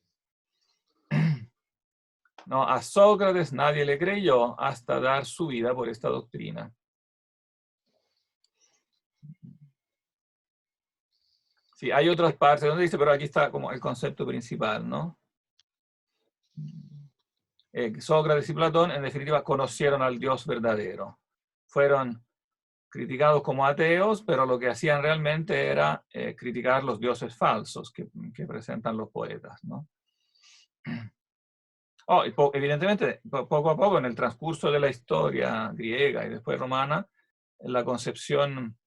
Speaker 1: No, a Sócrates nadie le creyó hasta dar su vida por esta doctrina. Sí, hay otras partes donde dice, pero aquí está como el concepto principal, ¿no? Sócrates y Platón, en definitiva, conocieron al Dios verdadero. Fueron criticados como ateos, pero lo que hacían realmente era criticar los dioses falsos que presentan los poetas, ¿no? Y evidentemente, poco a poco, en el transcurso de la historia griega y después romana, la concepción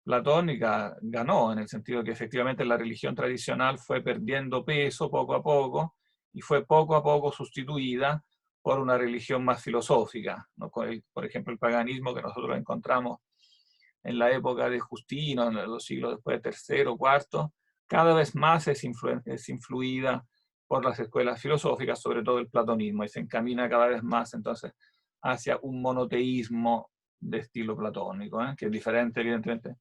Speaker 1: platónica ganó, en el sentido que efectivamente la religión tradicional fue perdiendo peso poco a poco y fue poco a poco sustituida por una religión más filosófica, ¿no? Por ejemplo, el paganismo que nosotros encontramos en la época de Justino, en los siglos después de tercero, cuarto, cada vez más es influida por las escuelas filosóficas, sobre todo el platonismo, y se encamina cada vez más entonces hacia un monoteísmo de estilo platónico, que es diferente evidentemente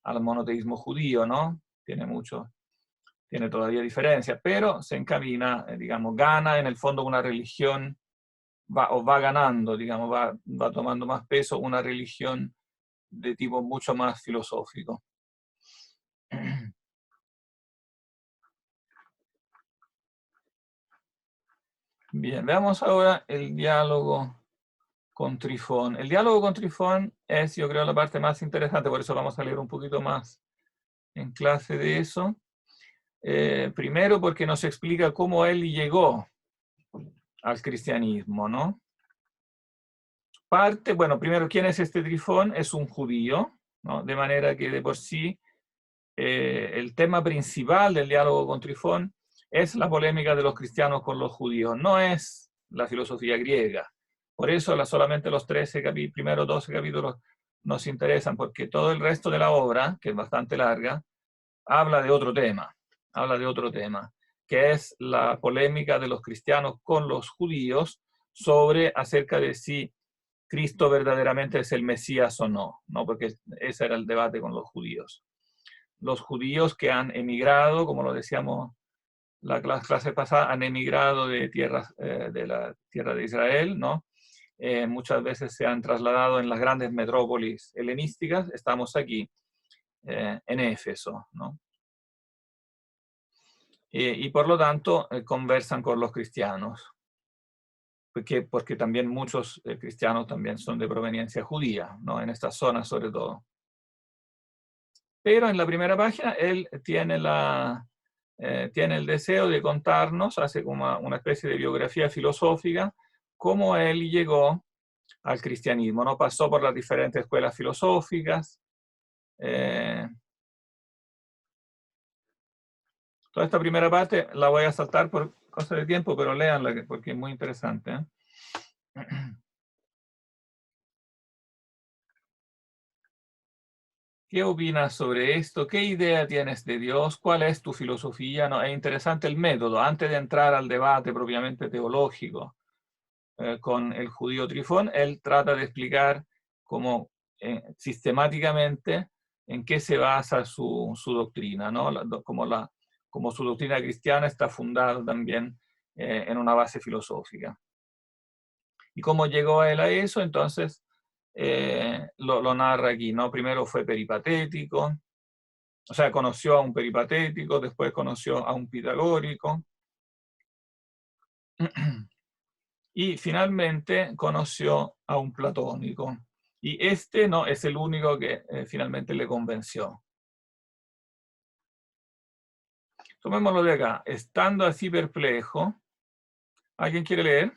Speaker 1: al monoteísmo judío, ¿no? Tiene todavía diferencia, pero se encamina, digamos, gana en el fondo una religión, va ganando, digamos, va tomando más peso una religión de tipo mucho más filosófico. Bien, veamos ahora el diálogo con Trifón. El diálogo con Trifón es, yo creo, la parte más interesante, por eso vamos a leer un poquito más en clase de eso. Primero porque nos explica cómo él llegó al cristianismo, ¿no? Bueno, primero, ¿quién es este Trifón? Es un judío, ¿no? De manera que de por sí el tema principal del diálogo con Trifón es la polémica de los cristianos con los judíos, no es la filosofía griega. Por eso solamente los primeros 12 capítulos nos interesan, porque todo el resto de la obra, que es bastante larga, habla de otro tema, que es la polémica de los cristianos con los judíos acerca de si Cristo verdaderamente es el Mesías o no, porque ese era el debate con los judíos. Los judíos que han emigrado, como lo decíamos la clase pasada, han emigrado de la tierra de Israel, ¿no? Muchas veces se han trasladado en las grandes metrópolis helenísticas. Estamos aquí, en Éfeso, ¿no? Y por lo tanto conversan con los cristianos, porque también muchos cristianos también son de proveniencia judía, ¿no? En esta zona sobre todo. Pero en la primera página él tiene el deseo de contarnos, hace como una especie de biografía filosófica, cómo él llegó al cristianismo, ¿no? Pasó por las diferentes escuelas filosóficas. Toda esta primera parte la voy a saltar por cosa de tiempo, pero léanla porque es muy interesante, ¿eh? ¿Qué opinas sobre esto? ¿Qué idea tienes de Dios? ¿Cuál es tu filosofía? No, es interesante el método. Antes de entrar al debate propiamente teológico con el judío Trifón, él trata de explicar cómo sistemáticamente en qué se basa su doctrina, ¿no? Como su doctrina cristiana está fundada también en una base filosófica. ¿Y cómo llegó él a eso? Entonces, lo narra aquí, ¿no? Primero fue peripatético, o sea, conoció a un peripatético, después conoció a un pitagórico, y finalmente conoció a un platónico. Y este no es el único que finalmente le convenció. Tomémoslo de acá. Estando así perplejo, ¿alguien quiere leer?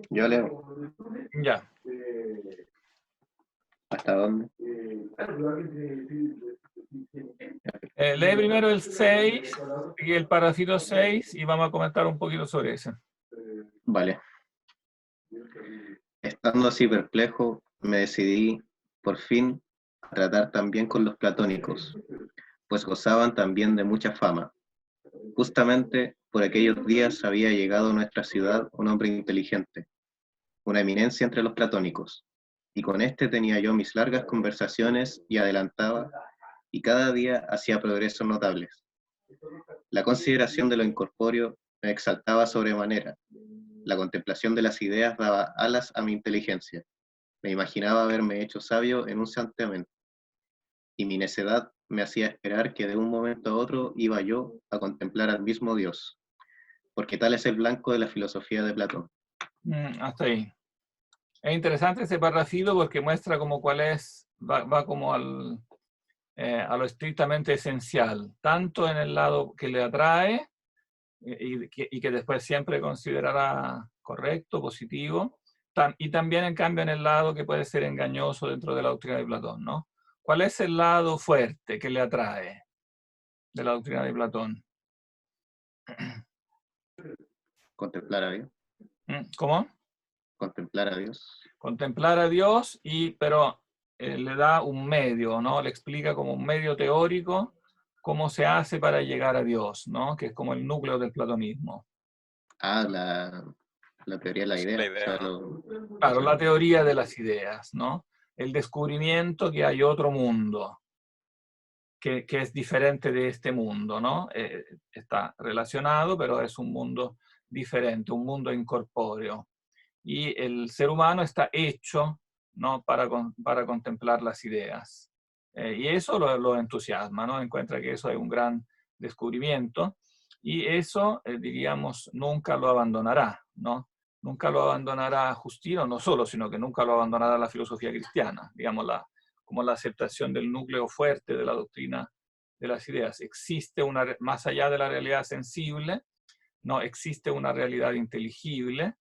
Speaker 4: Yo leo.
Speaker 1: Ya.
Speaker 4: ¿Hasta dónde?
Speaker 1: Lee primero el 6 y el parafito 6 y vamos a comentar un poquito sobre ese.
Speaker 4: Vale. Estando así perplejo, me decidí, por fin, a tratar también con los platónicos, pues gozaban también de mucha fama. Justamente por aquellos días había llegado a nuestra ciudad un hombre inteligente, una eminencia entre los platónicos, y con este tenía yo mis largas conversaciones y adelantaba, y cada día hacía progresos notables. La consideración de lo incorpóreo me exaltaba sobremanera. La contemplación de las ideas daba alas a mi inteligencia. Me imaginaba haberme hecho sabio en un santiamén, y mi necedad me hacía esperar que de un momento a otro iba yo a contemplar al mismo Dios, porque tal es el blanco de la filosofía de Platón.
Speaker 1: Hasta ahí. Es interesante ese parrafito porque muestra como cuál es, va como a lo estrictamente esencial, tanto en el lado que le atrae y que después siempre considerará correcto, positivo, y también en cambio en el lado que puede ser engañoso dentro de la doctrina de Platón, ¿no? ¿Cuál es el lado fuerte que le atrae de la doctrina de Platón?
Speaker 4: Contemplar a Dios.
Speaker 1: ¿Cómo?
Speaker 4: Contemplar a Dios.
Speaker 1: Contemplar a Dios, pero le da un medio, ¿no? Le explica como un medio teórico cómo se hace para llegar a Dios, ¿no? Que es como el núcleo del platonismo.
Speaker 4: Ah, la teoría de la idea.
Speaker 5: La idea,
Speaker 1: Claro, la teoría de las ideas, ¿no? El descubrimiento que hay otro mundo, que es diferente de este mundo, ¿no? Está relacionado, pero es un mundo diferente, un mundo incorpóreo. Y el ser humano está hecho, ¿no? para contemplar las ideas. Y eso lo entusiasma, ¿no? Encuentra que eso es un gran descubrimiento y eso, diríamos, nunca lo abandonará, ¿no? Nunca lo abandonará Justino, no solo, sino que nunca lo abandonará la filosofía cristiana, digamos, como la aceptación del núcleo fuerte de la doctrina de las ideas. Existe más allá de la realidad sensible, no existe una realidad inteligible,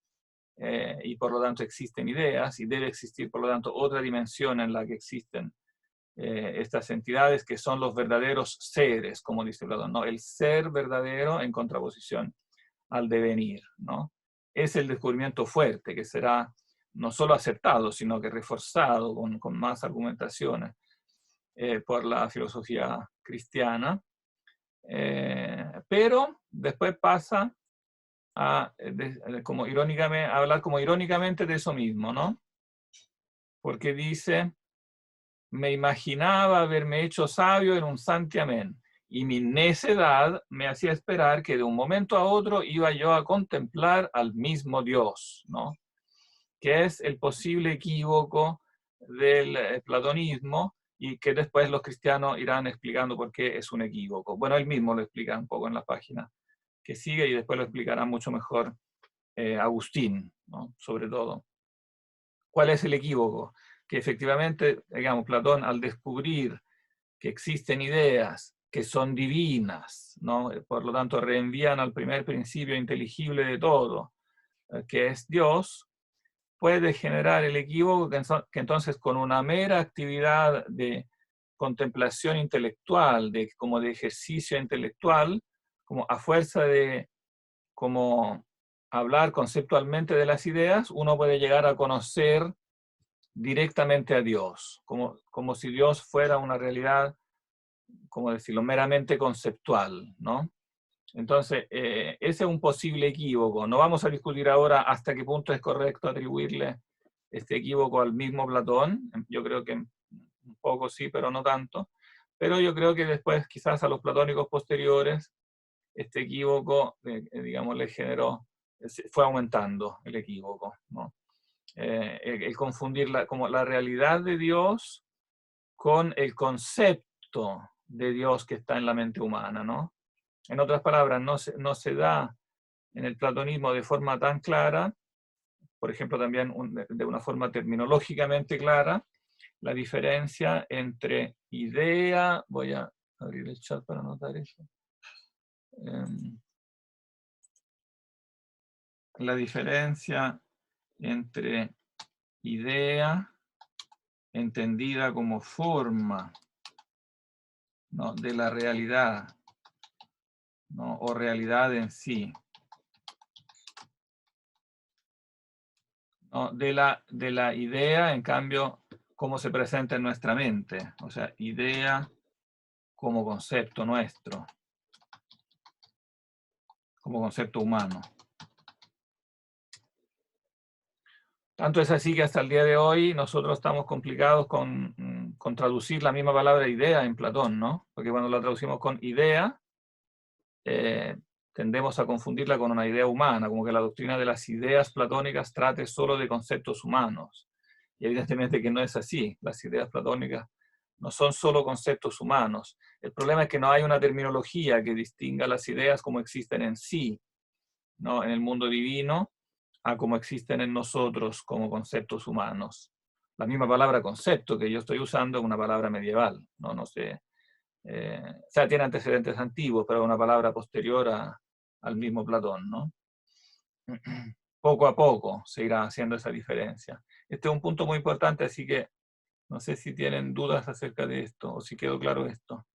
Speaker 1: y por lo tanto existen ideas y debe existir por lo tanto otra dimensión en la que existen estas entidades que son los verdaderos seres, como dice Platón, ¿no? El ser verdadero en contraposición al devenir, ¿no? Es el descubrimiento fuerte que será no solo aceptado, sino que reforzado con más argumentaciones por la filosofía cristiana, pero después pasa a hablar como irónicamente de eso mismo, ¿no? Porque dice, me imaginaba haberme hecho sabio en un santiamén, y mi necedad me hacía esperar que de un momento a otro iba yo a contemplar al mismo Dios, ¿no? Que es el posible equívoco del platonismo y que después los cristianos irán explicando por qué es un equívoco. Bueno, él mismo lo explica un poco en la página que sigue y después lo explicará mucho mejor Agustín, ¿no? Sobre todo. ¿Cuál es el equívoco? Que efectivamente, digamos, Platón al descubrir que existen ideas que son divinas, ¿no? Por lo tanto reenvían al primer principio inteligible de todo, que es Dios, puede generar el equívoco que entonces con una mera actividad de contemplación intelectual, como de ejercicio intelectual, como a fuerza de como hablar conceptualmente de las ideas, uno puede llegar a conocer directamente a Dios, como si Dios fuera una realidad, como decirlo, meramente conceptual, ¿no? Entonces, ese es un posible equívoco. No vamos a discutir ahora hasta qué punto es correcto atribuirle este equívoco al mismo Platón. Yo creo que un poco sí, pero no tanto. Pero yo creo que después, quizás a los platónicos posteriores, este equívoco, digamos, le generó, fue aumentando el equívoco, ¿no? El confundir como la realidad de Dios con el concepto de Dios que está en la mente humana, ¿no? En otras palabras, no se da en el platonismo de forma tan clara, por ejemplo, también de una forma terminológicamente clara, la diferencia entre idea, voy a abrir el chat para anotar eso, la diferencia entre idea entendida como forma, ¿no?, de la realidad, ¿no?, o realidad en sí, ¿no?, de la idea, en cambio, cómo se presenta en nuestra mente, o sea, idea como concepto nuestro, como concepto humano. Tanto es así que hasta el día de hoy nosotros estamos complicados con traducir la misma palabra idea en Platón, ¿no? Porque cuando la traducimos con idea, tendemos a confundirla con una idea humana, como que la doctrina de las ideas platónicas trate solo de conceptos humanos. Y evidentemente que no es así. Las ideas platónicas no son solo conceptos humanos. El problema es que no hay una terminología que distinga las ideas como existen en sí, ¿no?, en el mundo divino, a como existen en nosotros como conceptos humanos. La misma palabra concepto que yo estoy usando es una palabra medieval, ¿no? No sé, o sea, tiene antecedentes antiguos, pero es una palabra posterior al mismo Platón, ¿no? Poco a poco se irá haciendo esa diferencia. Este es un punto muy importante, así que no sé si tienen dudas acerca de esto, o si quedó claro esto.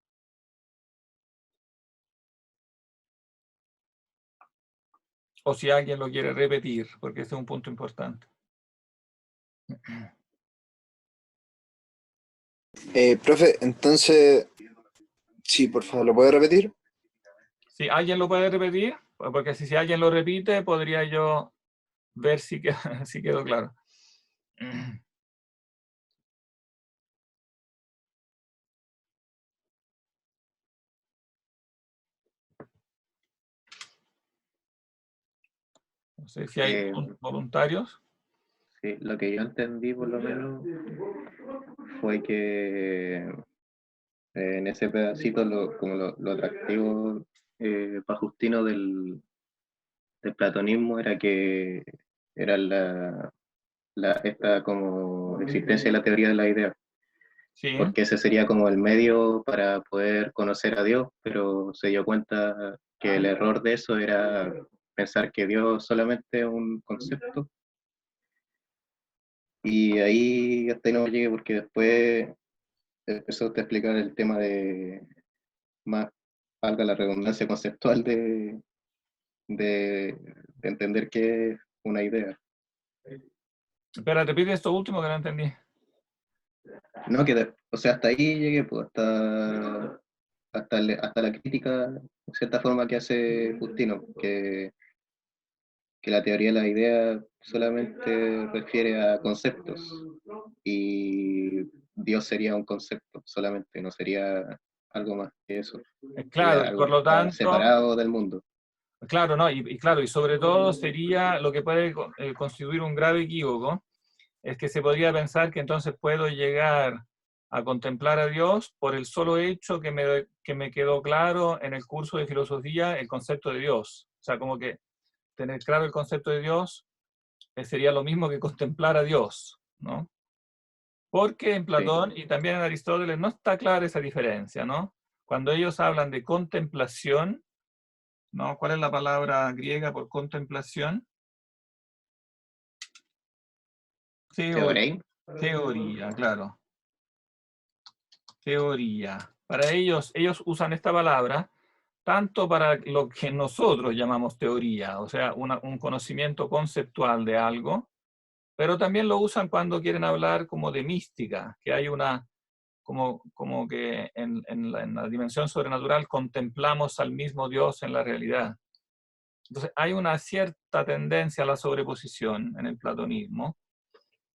Speaker 1: O si alguien lo quiere repetir, porque este es un punto importante.
Speaker 5: Profe, entonces, sí, por favor, ¿lo puede repetir?
Speaker 1: Si alguien lo puede repetir, porque si alguien lo repite, podría yo ver si si quedó claro. No sé si hay voluntarios.
Speaker 4: Sí, lo que yo entendí por lo menos fue que en ese pedacito como lo atractivo para Justino del platonismo era que era esta como existencia de la teoría de la idea,
Speaker 1: Sí.
Speaker 4: porque ese sería como el medio para poder conocer a Dios, pero se dio cuenta que el error de eso era pensar que Dios solamente es un concepto. Y ahí hasta ahí no llegué porque después empezó a explicar el tema de más, valga la redundancia conceptual de entender qué es una idea.
Speaker 1: Espera, repite esto último que no entendí.
Speaker 4: No, o sea, hasta ahí llegué, pues, hasta la crítica, de cierta forma, que hace Justino, que la teoría de la idea solamente refiere a conceptos y Dios sería un concepto solamente, no sería algo más que eso.
Speaker 1: Claro,
Speaker 4: Sería
Speaker 1: y
Speaker 4: algo
Speaker 1: por
Speaker 4: que
Speaker 1: lo
Speaker 4: está
Speaker 1: tanto,
Speaker 4: separado del mundo.
Speaker 1: claro, ¿no? Y claro, y sobre todo sería lo que puede constituir un grave equívoco, es que se podría pensar que entonces puedo llegar a contemplar a Dios por el solo hecho que me quedó claro en el curso de filosofía el concepto de Dios. O sea, como que tener claro el concepto de Dios sería lo mismo que contemplar a Dios, ¿no? Porque en Platón y también en Aristóteles no está clara esa diferencia, ¿no? Cuando ellos hablan de contemplación, ¿no? ¿Cuál es la palabra griega por contemplación?
Speaker 4: Teorema.
Speaker 1: Teoría, claro. Teoría. Para ellos usan esta palabra tanto para lo que nosotros llamamos teoría, o sea, un conocimiento conceptual de algo, pero también lo usan cuando quieren hablar como de mística, que hay una, como que en la dimensión sobrenatural contemplamos al mismo Dios en la realidad. Entonces hay una cierta tendencia a la sobreposición en el platonismo,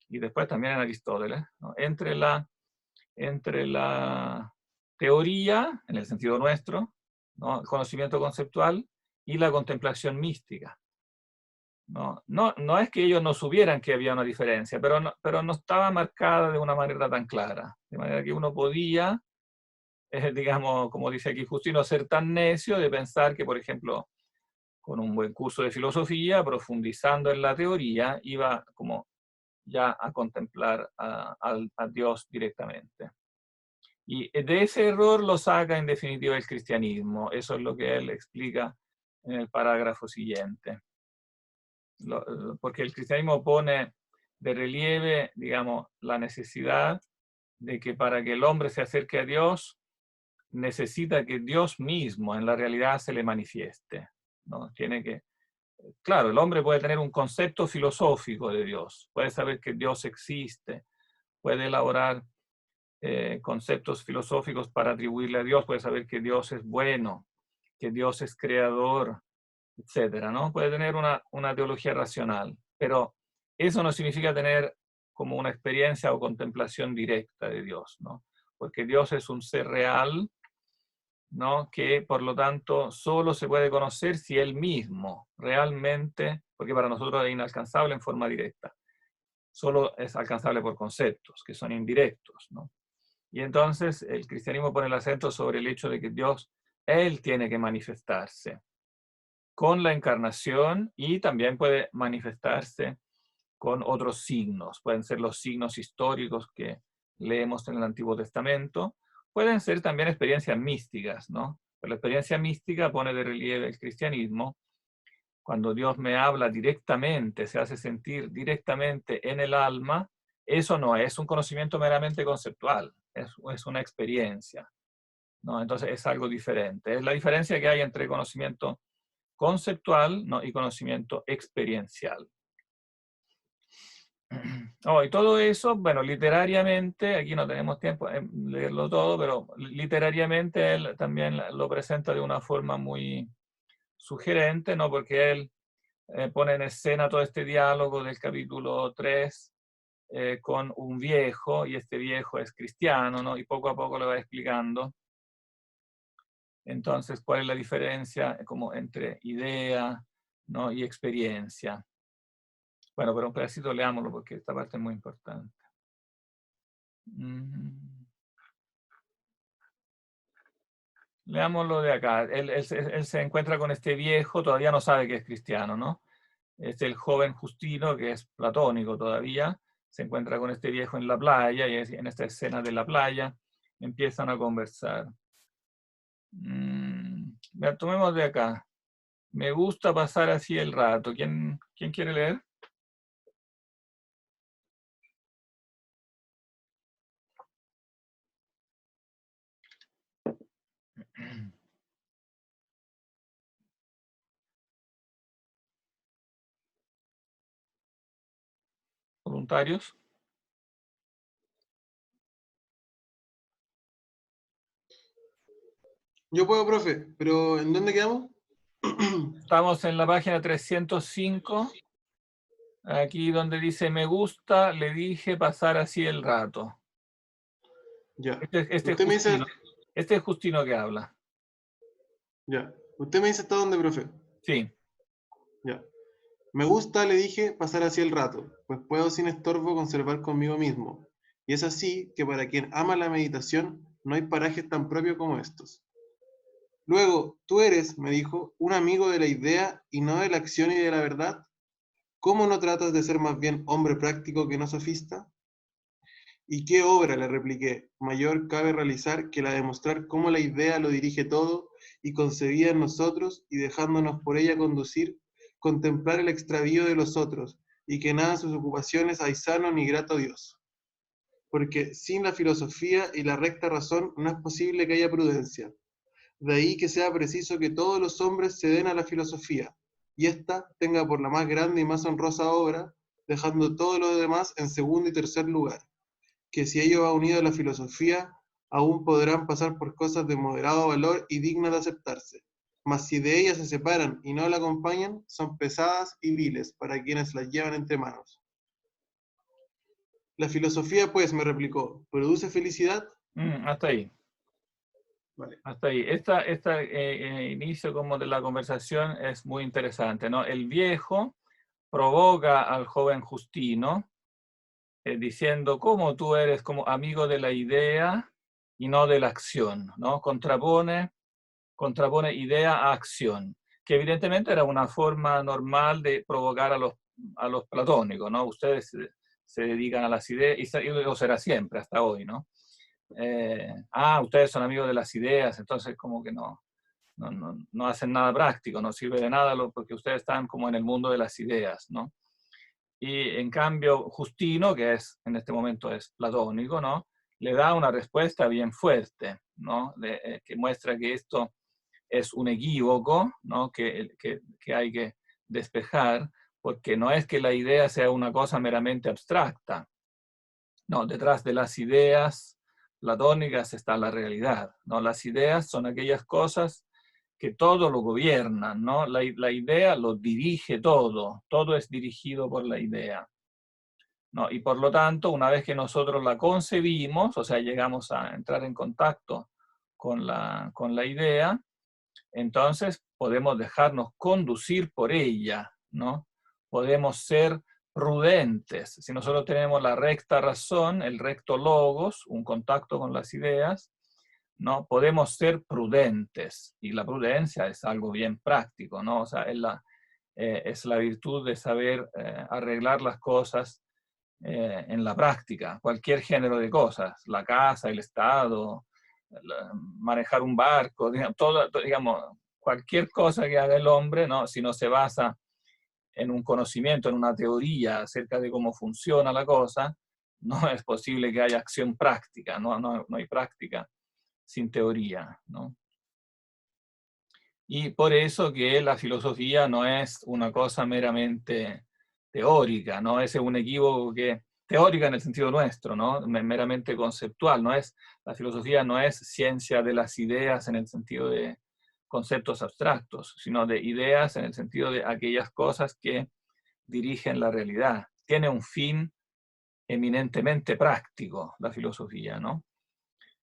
Speaker 1: y después también en Aristóteles, ¿no? entre la teoría, en el sentido nuestro, ¿no? El conocimiento conceptual, y la contemplación mística. No es que ellos no supieran que había una diferencia, pero no estaba marcada de una manera tan clara. De manera que uno podía, digamos, como dice aquí Justino, ser tan necio de pensar que, por ejemplo, con un buen curso de filosofía, profundizando en la teoría, iba como ya a contemplar a Dios directamente. Y de ese error lo saca en definitiva el cristianismo. Eso es lo que él explica en el parágrafo siguiente. Porque el cristianismo pone de relieve, digamos, la necesidad de que para que el hombre se acerque a Dios, necesita que Dios mismo en la realidad se le manifieste, ¿no? Tiene que, claro, el hombre puede tener un concepto filosófico de Dios, puede saber que Dios existe, puede elaborar conceptos filosóficos para atribuirle a Dios, puede saber que Dios es bueno, que Dios es creador, etcétera, ¿no? Puede tener una teología racional, pero eso no significa tener como una experiencia o contemplación directa de Dios, ¿no? Porque Dios es un ser real, ¿no? Que por lo tanto solo se puede conocer si Él mismo realmente, porque para nosotros es inalcanzable en forma directa, solo es alcanzable por conceptos que son indirectos, ¿no? Y entonces el cristianismo pone el acento sobre el hecho de que Dios, Él tiene que manifestarse con la encarnación, y también puede manifestarse con otros signos. Pueden ser los signos históricos que leemos en el Antiguo Testamento, pueden ser también experiencias místicas, ¿no? Pero la experiencia mística pone de relieve el cristianismo. Cuando Dios me habla directamente, se hace sentir directamente en el alma, eso no es un conocimiento meramente conceptual, es una experiencia, ¿no? Entonces es algo diferente. Es la diferencia que hay entre conocimiento conceptual, ¿no? y conocimiento experiencial. Oh, y todo eso, bueno, literariamente, aquí no tenemos tiempo de leerlo todo, pero literariamente él también lo presenta de una forma muy sugerente, ¿no? Porque él pone en escena todo este diálogo del capítulo 3 con un viejo, y este viejo es cristiano, ¿no? Y poco a poco le va explicando. Entonces, ¿cuál es la diferencia como entre idea, ¿no? y experiencia? Bueno, pero un pedacito leámoslo porque esta parte es muy importante. Leámoslo de acá. Él se encuentra con este viejo, todavía no sabe que es cristiano, ¿no? Es el joven Justino, que es platónico todavía, se encuentra con este viejo en la playa, y en esta escena de la playa empiezan a conversar. Tomemos de acá. Me gusta pasar así el rato. ¿Quién quiere leer? ¿Voluntarios?
Speaker 6: Yo puedo, profe, pero ¿en dónde quedamos?
Speaker 1: Estamos en la página 305, aquí donde dice me gusta, le dije pasar así el rato.
Speaker 6: Ya.
Speaker 1: Este es Justino que habla.
Speaker 6: Ya. Usted me dice hasta dónde, profe.
Speaker 1: Sí.
Speaker 6: Ya. Me gusta, le dije, pasar así el rato, pues puedo sin estorbo conservar conmigo mismo. Y es así que para quien ama la meditación, no hay parajes tan propios como estos. Luego, tú eres, me dijo, un amigo de la idea y no de la acción y de la verdad. ¿Cómo no tratas de ser más bien hombre práctico que no sofista? ¿Y qué obra, le repliqué, mayor cabe realizar que la de mostrar cómo la idea lo dirige todo y concebida en nosotros y dejándonos por ella conducir, contemplar el extravío de los otros y que nada en sus ocupaciones hay sano ni grato a Dios? Porque sin la filosofía y la recta razón no es posible que haya prudencia. De ahí que sea preciso que todos los hombres se den a la filosofía, y ésta tenga por la más grande y más honrosa obra, dejando todo lo demás en segundo y tercer lugar, que si ello va unido a la filosofía, aún podrán pasar por cosas de moderado valor y dignas de aceptarse. Mas si de ellas se separan y no la acompañan, son pesadas y viles para quienes las llevan entre manos. La filosofía, pues, me replicó, ¿produce felicidad?
Speaker 1: Hasta ahí.
Speaker 6: Vale.
Speaker 1: Hasta ahí. Este inicio como de la conversación es muy interesante, ¿no? El viejo provoca al joven Justino diciendo cómo tú eres como amigo de la idea y no de la acción, ¿no? Contrapone idea a acción, que evidentemente era una forma normal de provocar a los platónicos, ¿no? Ustedes se dedican a las ideas, y lo será siempre, hasta hoy, ¿no? Ustedes son amigos de las ideas, entonces como que no hacen nada práctico, no sirve de nada porque ustedes están como en el mundo de las ideas, ¿no? Y en cambio Justino, que en este momento es platónico, ¿no? Le da una respuesta bien fuerte, ¿no? Que muestra que esto es un equívoco, ¿no? que hay que despejar, porque no es que la idea sea una cosa meramente abstracta. No, detrás de las ideas platónicas está la realidad, ¿no? Las ideas son aquellas cosas que todo lo gobiernan, ¿no? La idea lo dirige todo es dirigido por la idea, ¿no? Y por lo tanto, una vez que nosotros la concebimos, o sea, llegamos a entrar en contacto con la idea, entonces podemos dejarnos conducir por ella, ¿no? Podemos ser prudentes. Si nosotros tenemos la recta razón, el recto logos, un contacto con las ideas, ¿no? Podemos ser prudentes. Y la prudencia es algo bien práctico, ¿no? O sea, es la virtud de saber arreglar las cosas en la práctica, cualquier género de cosas, la casa, el Estado, manejar un barco, digamos, cualquier cosa que haga el hombre, ¿no? Si no se basa en un conocimiento, en una teoría acerca de cómo funciona la cosa, no es posible que haya acción práctica, no hay práctica sin teoría, ¿no? Y por eso que la filosofía no es una cosa meramente teórica, ¿no? Ese es un equívoco teórica en el sentido nuestro, ¿no? Meramente conceptual, la filosofía no es ciencia de las ideas en el sentido de conceptos abstractos, sino de ideas en el sentido de aquellas cosas que dirigen la realidad. Tiene un fin eminentemente práctico la filosofía, ¿no?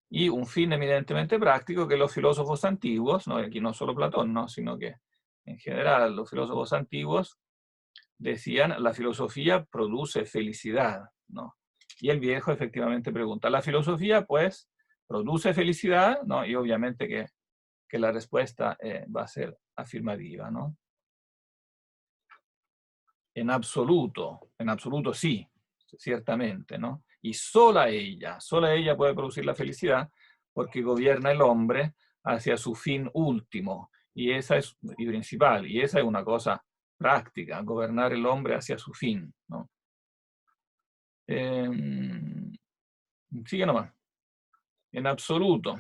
Speaker 1: Y un fin eminentemente práctico que los filósofos antiguos, ¿no? Aquí no solo Platón, ¿no? Sino que en general los filósofos antiguos decían, la filosofía produce felicidad, ¿no? Y el viejo efectivamente pregunta, ¿la filosofía pues produce felicidad? ¿No? Y obviamente que la respuesta va a ser afirmativa, ¿no? En absoluto sí, ciertamente, ¿no? Y sola ella puede producir la felicidad porque gobierna el hombre hacia su fin último y principal, y esa es una cosa práctica, gobernar el hombre hacia su fin, ¿no? Sigue nomás. En absoluto.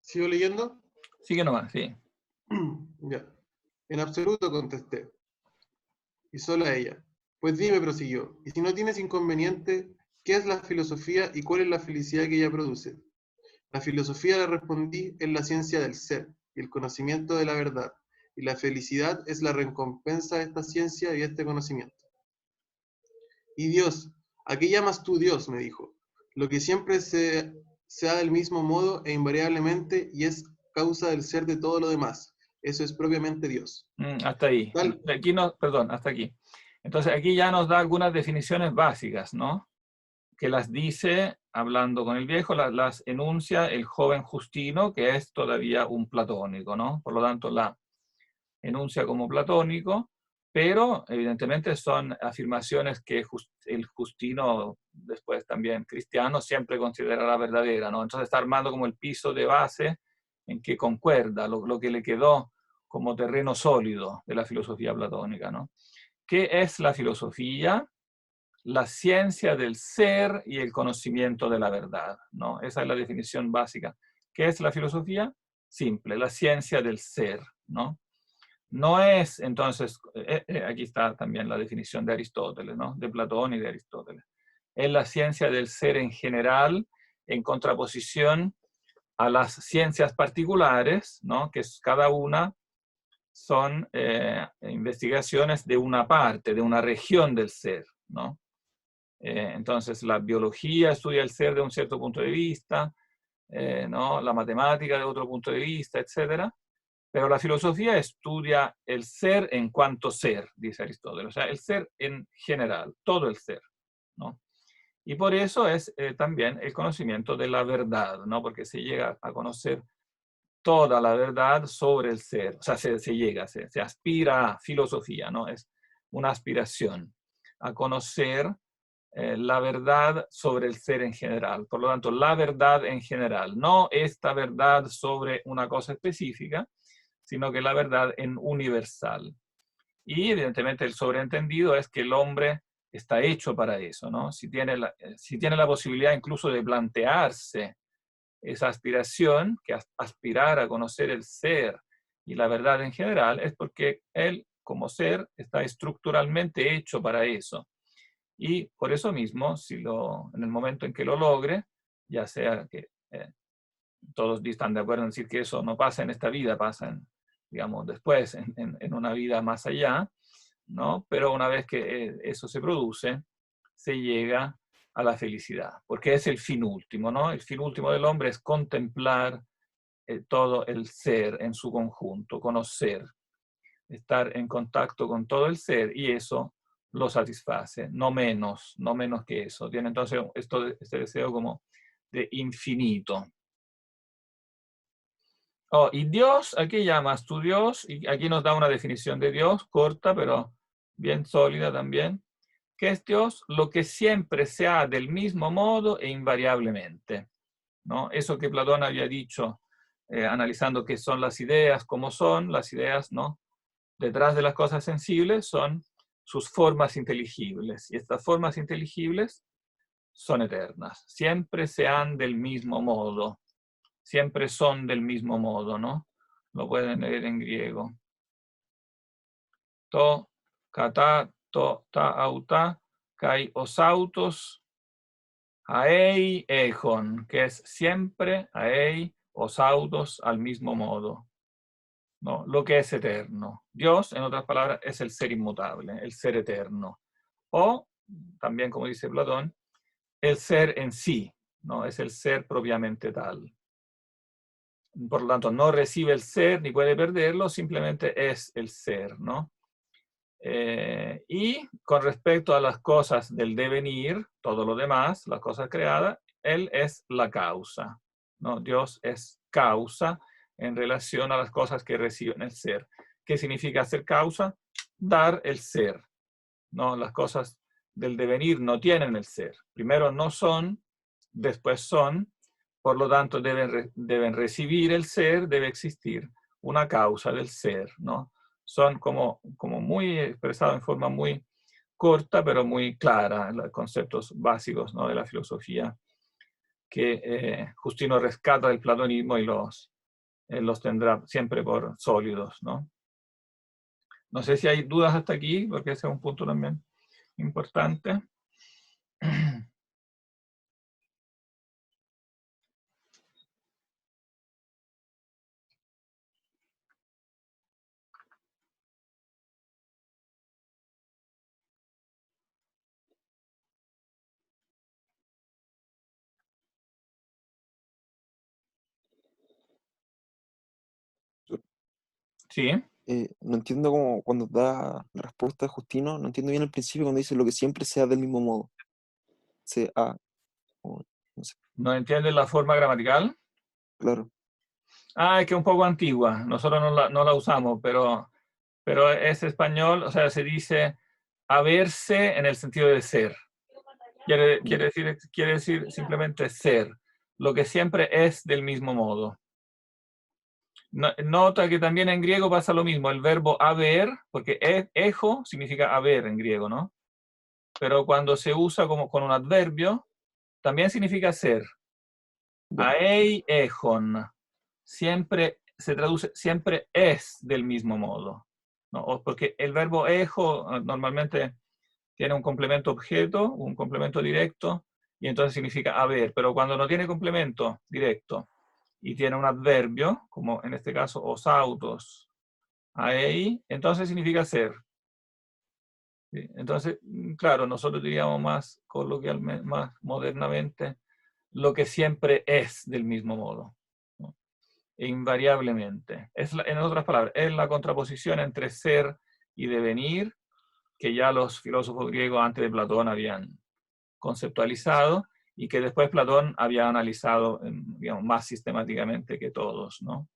Speaker 6: ¿Sigo leyendo?
Speaker 1: Sigue nomás, sí.
Speaker 6: Ya. En absoluto contesté. Y solo a ella. Pues dime, prosiguió, y si no tienes inconveniente, ¿qué es la filosofía y cuál es la felicidad que ella produce? La filosofía, le respondí, es la ciencia del ser y el conocimiento de la verdad, y la felicidad es la recompensa de esta ciencia y este conocimiento. Y Dios, ¿a qué llamas tú Dios? Me dijo. Lo que siempre se da del mismo modo e invariablemente y es causa del ser de todo lo demás. Eso es propiamente Dios.
Speaker 1: Hasta ahí.
Speaker 6: Tal,
Speaker 1: Aquí perdón, hasta aquí. Entonces aquí ya nos da algunas definiciones básicas, ¿no? Que las dice, hablando con el viejo, las enuncia el joven Justino, que es todavía un platónico, ¿no? Por lo tanto, la enuncia como platónico, pero evidentemente son afirmaciones que el Justino, después también cristiano, siempre considerará verdadera, ¿no? Entonces está armando como el piso de base en que concuerda lo que le quedó como terreno sólido de la filosofía platónica, ¿no? ¿Qué es la filosofía? La ciencia del ser y el conocimiento de la verdad, ¿no? Esa es la definición básica ¿Qué es la filosofía? Simple, la ciencia del ser, ¿no? No es, entonces, aquí está también la definición de Aristóteles, ¿no? De Platón y de Aristóteles. Es la ciencia del ser en general, en contraposición a las ciencias particulares, ¿no? Que cada una son investigaciones de una parte, de una región del ser, ¿no? Entonces, la biología estudia el ser de un cierto punto de vista, ¿no? La matemática de otro punto de vista, etc. Pero la filosofía estudia el ser en cuanto ser, dice Aristóteles, o sea, el ser en general, todo el ser, ¿no? Y por eso es también el conocimiento de la verdad, ¿no? Porque se llega a conocer toda la verdad sobre el ser, o sea, se aspira a filosofía, ¿no? Es una aspiración a conocer la verdad sobre el ser en general. Por lo tanto, la verdad en general, no esta verdad sobre una cosa específica, sino que la verdad en universal. Y evidentemente el sobreentendido es que el hombre está hecho para eso, ¿no? Si tiene la posibilidad incluso de plantearse esa aspiración, que aspirar a conocer el ser y la verdad en general, es porque él, como ser, está estructuralmente hecho para eso. Y por eso mismo, en el momento en que lo logre, ya sea que todos están de acuerdo en decir que eso no pasa en esta vida, pasa digamos, después, en una vida más allá, ¿no? Pero una vez que eso se produce, se llega a la felicidad, porque es el fin último, ¿no? El fin último del hombre es contemplar todo el ser en su conjunto, conocer, estar en contacto con todo el ser, y eso lo satisface, no menos que eso. Tiene entonces este deseo como de infinito. Oh, y Dios, aquí llamas tú Dios, y aquí nos da una definición de Dios, corta, pero bien sólida también. ¿Qué es Dios? Lo que siempre se ha del mismo modo e invariablemente, ¿no? Eso que Platón había dicho, analizando qué son las ideas, cómo son las ideas, ¿no? Detrás de las cosas sensibles son sus formas inteligibles, y estas formas inteligibles son eternas, siempre se han del mismo modo, siempre son del mismo modo, ¿no? Lo pueden leer en griego. To, kata, to, ta, auta, kai, osautos, aei, ejon, que es siempre, aei, osautos, al mismo modo, ¿no? Lo que es eterno. Dios, en otras palabras, es el ser inmutable, el ser eterno. O, también como dice Platón, el ser en sí, ¿no? Es el ser propiamente tal. Por lo tanto, no recibe el ser ni puede perderlo, simplemente es el ser, ¿no? Y con respecto a las cosas del devenir, todo lo demás, las cosas creadas, Él es la causa, ¿no? Dios es causa en relación a las cosas que reciben el ser. ¿Qué significa ser causa? Dar el ser, ¿no? Las cosas del devenir no tienen el ser. Primero no son, después son, por lo tanto deben recibir el ser, debe existir una causa del ser, ¿no? Son como muy expresados en forma muy corta, pero muy clara, los conceptos básicos, ¿no? De la filosofía que Justino rescata del platonismo y los tendrá siempre por sólidos, ¿no? No sé si hay dudas hasta aquí, porque ese es un punto también importante. Sí.
Speaker 3: No entiendo cómo cuando da la respuesta de Justino, no entiendo bien el principio cuando dice lo que siempre sea del mismo modo. Sea, o no sé,
Speaker 1: ¿No entiendes la forma gramatical?
Speaker 3: claro.
Speaker 1: Ah, es que es un poco antigua. Nosotros no la usamos, pero es español, o sea, se dice haberse en el sentido de ser. Quiere decir simplemente ser. Lo que siempre es del mismo modo. Nota que también en griego pasa lo mismo. El verbo haber, porque ejo significa haber en griego, ¿no? Pero cuando se usa como con un adverbio, también significa ser.
Speaker 3: Ya.
Speaker 1: Aei ejon. siempre se traduce, siempre es del mismo modo, ¿no? Porque el verbo ejo normalmente tiene un complemento objeto, un complemento directo, y entonces significa haber, pero cuando no tiene complemento directo y tiene un adverbio, como en este caso os autos, aei, entonces significa ser. ¿Sí? Entonces, claro, nosotros diríamos más coloquialmente, más modernamente, lo que siempre es del mismo modo, ¿no? E invariablemente. En otras palabras, es la contraposición entre ser y devenir, que ya los filósofos griegos antes de Platón habían conceptualizado y que después Platón había analizado, digamos, más sistemáticamente que todos, ¿no?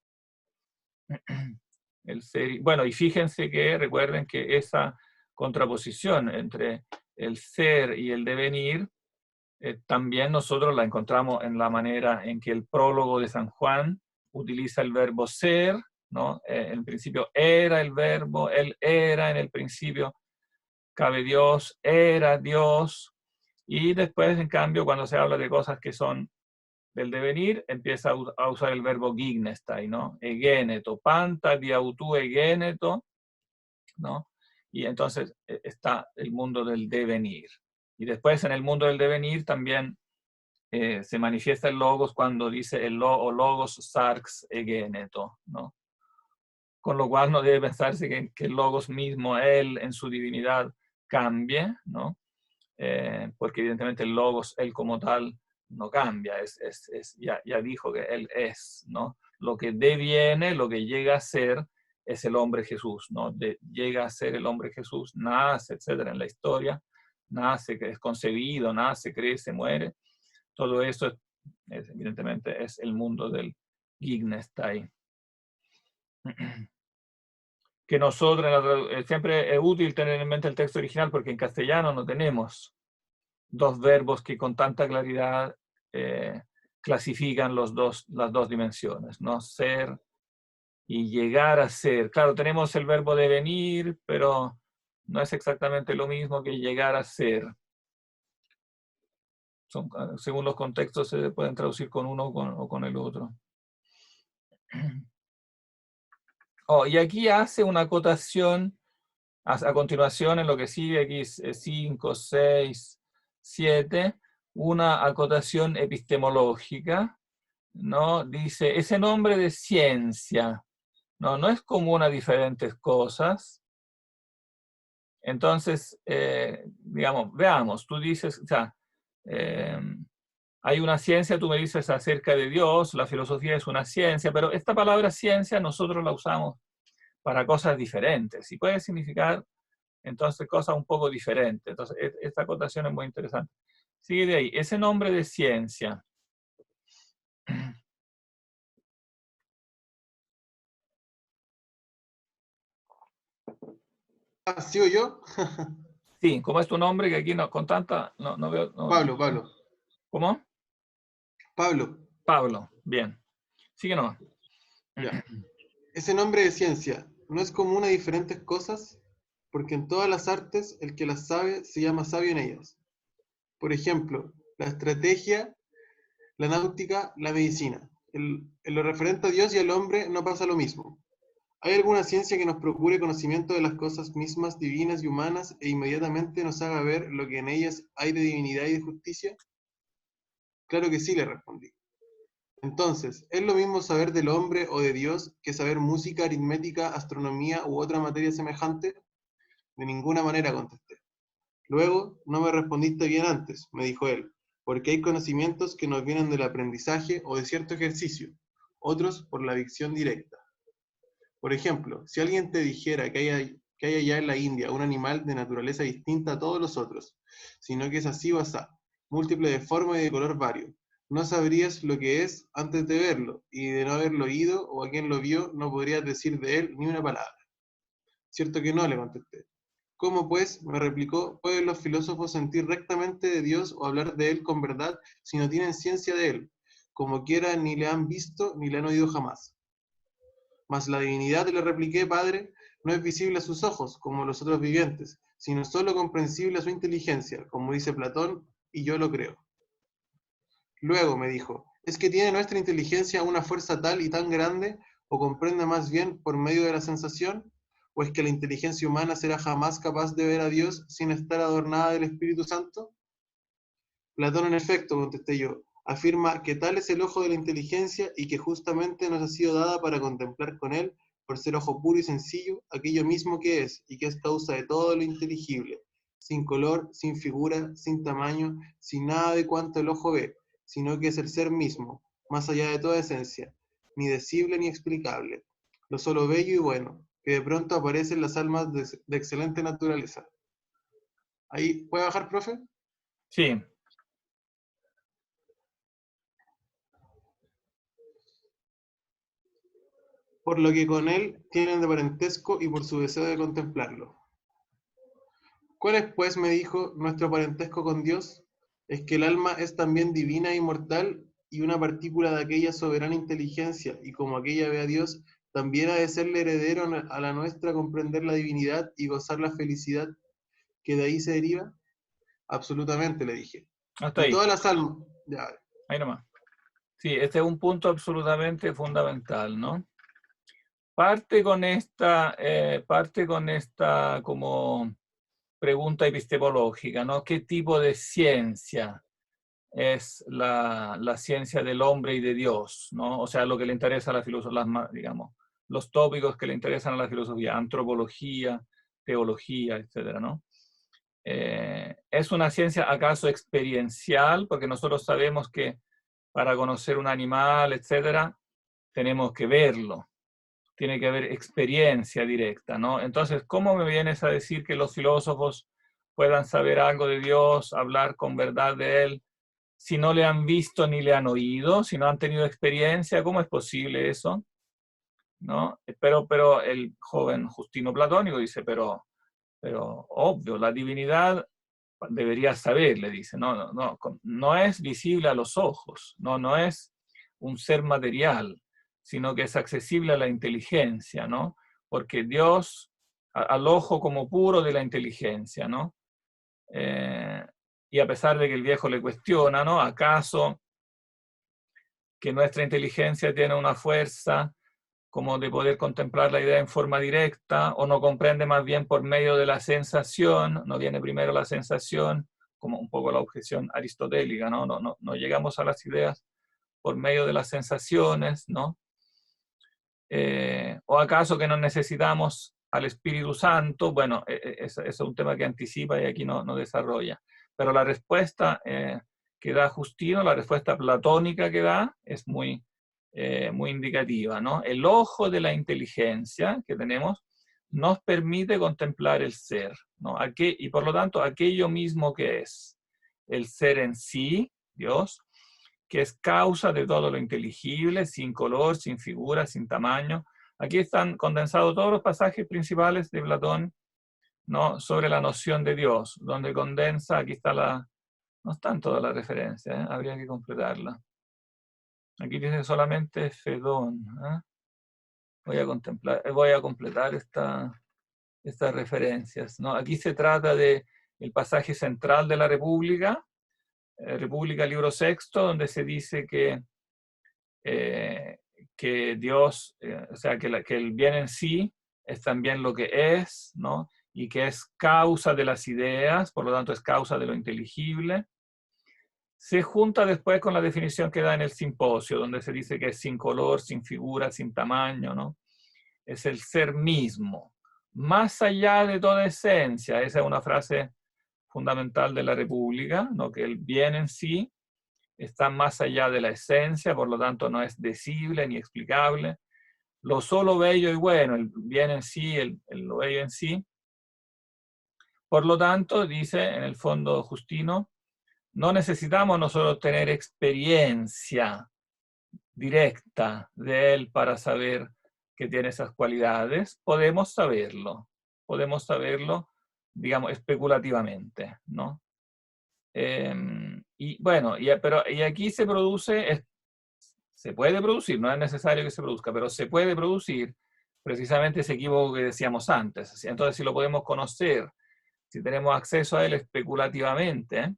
Speaker 1: El ser, bueno, y fíjense que recuerden que esa contraposición entre el ser y el devenir también nosotros la encontramos en la manera en que el prólogo de San Juan utiliza el verbo ser, ¿no? En principio era el verbo, él era en el principio, cabe Dios, era Dios, y después, en cambio, cuando se habla de cosas que son del devenir, empieza a usar el verbo gignestai, ¿no? Egeneto, panta diautu egeneto, ¿no? Y entonces está el mundo del devenir. Y después en el mundo del devenir también se manifiesta el logos cuando dice el logos sarx egeneto, ¿no? Con lo cual no debe pensarse que el logos mismo, él en su divinidad, cambie, ¿no? Porque evidentemente el logos, él como tal, no cambia, ya dijo que él es, ¿no? Lo que deviene, lo que llega a ser, es el hombre Jesús, ¿no? Llega a ser el hombre Jesús, nace, etcétera, en la historia, nace, es concebido, nace, crece, muere. Todo eso, evidentemente, es el mundo del Gignestai. Que nosotros, siempre es útil tener en mente el texto original, porque en castellano no tenemos dos verbos que con tanta claridad clasifican las dos dimensiones, ¿no? Ser y llegar a ser. Claro, tenemos el verbo devenir, pero no es exactamente lo mismo que llegar a ser. Según los contextos se pueden traducir con uno o con el otro. Oh, y aquí hace una acotación a continuación en lo que sigue, aquí 5, 6, 7, una acotación epistemológica, ¿no? Dice, ese nombre de ciencia, no es común a diferentes cosas. Entonces, digamos, veamos, tú dices, o sea, hay una ciencia, tú me dices acerca de Dios, la filosofía es una ciencia, pero esta palabra ciencia nosotros la usamos para cosas diferentes y puede significar entonces cosas un poco diferentes. Entonces, esta acotación es muy interesante. Sigue de ahí, ese nombre de ciencia.
Speaker 6: ¿Sigo yo?
Speaker 1: Sí, ¿cómo es tu nombre? Que aquí no, con tanta, no veo.
Speaker 6: Pablo.
Speaker 1: ¿Cómo?
Speaker 6: Pablo.
Speaker 1: Pablo, bien. Sigue nomás.
Speaker 6: Ya. Ese nombre de ciencia no es común a diferentes cosas, porque en todas las artes el que las sabe se llama sabio en ellas. Por ejemplo, la estrategia, la náutica, la medicina. En lo referente a Dios y al hombre no pasa lo mismo. ¿Hay alguna ciencia que nos procure conocimiento de las cosas mismas divinas y humanas e inmediatamente nos haga ver lo que en ellas hay de divinidad y de justicia? Claro que sí, le respondí. Entonces, ¿es lo mismo saber del hombre o de Dios que saber música, aritmética, astronomía u otra materia semejante? De ninguna manera, contesté. Luego, no me respondiste bien antes, me dijo él, porque hay conocimientos que nos vienen del aprendizaje o de cierto ejercicio, otros por la visión directa. Por ejemplo, si alguien te dijera que hay allá en la India un animal de naturaleza distinta a todos los otros, sino que es así o asá, múltiple de forma y de color vario, no sabrías lo que es antes de verlo, y de no haberlo oído o a quien lo vio, no podrías decir de él ni una palabra. Cierto que no, le contesté. ¿Cómo pues, me replicó, pueden los filósofos sentir rectamente de Dios o hablar de él con verdad si no tienen ciencia de él, como quiera ni le han visto ni le han oído jamás? Mas la divinidad, le repliqué, padre, no es visible a sus ojos, como los otros vivientes, sino solo comprensible a su inteligencia, como dice Platón, y yo lo creo. Luego me dijo, ¿Es que tiene nuestra inteligencia una fuerza tal y tan grande, o comprende más bien por medio de la sensación? ¿O es que la inteligencia humana será jamás capaz de ver a Dios sin estar adornada del Espíritu Santo? Platón, en efecto, contesté yo, afirma que tal es el ojo de la inteligencia y que justamente nos ha sido dada para contemplar con él, por ser ojo puro y sencillo, aquello mismo que es, y que es causa de todo lo inteligible, sin color, sin figura, sin tamaño, sin nada de cuanto el ojo ve, sino que es el ser mismo, más allá de toda esencia, ni decible ni explicable, lo solo bello y bueno, que de pronto aparece en las almas de excelente naturaleza. ¿Ahí puede bajar, profe?
Speaker 1: Sí.
Speaker 6: Por lo que con él tienen de parentesco y por su deseo de contemplarlo. ¿Cuál es, pues, me dijo, nuestro parentesco con Dios? Es que el alma es también divina e inmortal y una partícula de aquella soberana inteligencia, y como aquella ve a Dios, también ha de serle heredero a la nuestra comprender la divinidad y gozar la felicidad que de ahí se deriva. Absolutamente, le dije.
Speaker 1: Hasta
Speaker 6: Y
Speaker 1: ahí.
Speaker 6: todas las almas... Ya,
Speaker 1: Ahí nomás. Sí, este es un punto absolutamente fundamental, ¿no? Parte con esta como pregunta epistemológica, ¿no? ¿Qué tipo de ciencia es la ciencia del hombre y de Dios, ¿no? O sea, lo que le interesa a la filosofía, digamos, los tópicos que le interesan a la filosofía, antropología, teología, etcétera, ¿no? ¿Es una ciencia acaso experiencial? Porque nosotros sabemos que para conocer un animal, etcétera, tenemos que verlo. Tiene que haber experiencia directa, ¿no? Entonces, ¿cómo me vienes a decir que los filósofos puedan saber algo de Dios, hablar con verdad de Él, si no le han visto ni le han oído, si no han tenido experiencia? ¿Cómo es posible eso? ¿No? Pero el joven Justino Platónico dice, pero obvio, la divinidad debería saber, le dice, no es visible a los ojos, no es un ser material, sino que es accesible a la inteligencia, ¿no? Porque Dios, al ojo como puro de la inteligencia, ¿no? Y a pesar de que el viejo le cuestiona, ¿no? ¿Acaso que nuestra inteligencia tiene una fuerza como de poder contemplar la idea en forma directa, o no comprende más bien por medio de la sensación? No viene primero la sensación, como un poco la objeción aristotélica, ¿no? No llegamos a las ideas por medio de las sensaciones, ¿no? ¿O acaso que no necesitamos al Espíritu Santo? Bueno, es un tema que anticipa y aquí no desarrolla. Pero la respuesta que da Justino, la respuesta platónica que da, es muy indicativa, ¿no? El ojo de la inteligencia que tenemos nos permite contemplar el ser, ¿no? Y por lo tanto, aquello mismo que es el ser en sí, Dios, que es causa de todo lo inteligible, sin color, sin figura, sin tamaño. Aquí están condensados todos los pasajes principales de Platón, ¿no? Sobre la noción de Dios, donde condensa, aquí está no están todas las referencias, ¿eh? Habría que completarla. Aquí dice solamente Fedón, ¿eh? Voy a completar estas referencias, ¿no? Aquí se trata del pasaje central de la República, libro sexto, donde se dice que Dios, o sea, que el bien en sí es también lo que es, ¿no? Y que es causa de las ideas, por lo tanto es causa de lo inteligible. Se junta después con la definición que da en el Simposio, donde se dice que es sin color, sin figura, sin tamaño, ¿no? Es el ser mismo, más allá de toda esencia. Esa es una frase fundamental de la República, ¿no? Que el bien en sí está más allá de la esencia, por lo tanto no es decible ni explicable. Lo solo bello y bueno, el bien en sí, lo bello en sí. Por lo tanto, dice en el fondo Justino, no necesitamos nosotros tener experiencia directa de él para saber que tiene esas cualidades. Podemos saberlo, digamos, especulativamente, ¿no? Y bueno, pero aquí se puede producir, no es necesario que se produzca, pero se puede producir precisamente ese equívoco que decíamos antes. Entonces, si lo podemos conocer, si tenemos acceso a él especulativamente,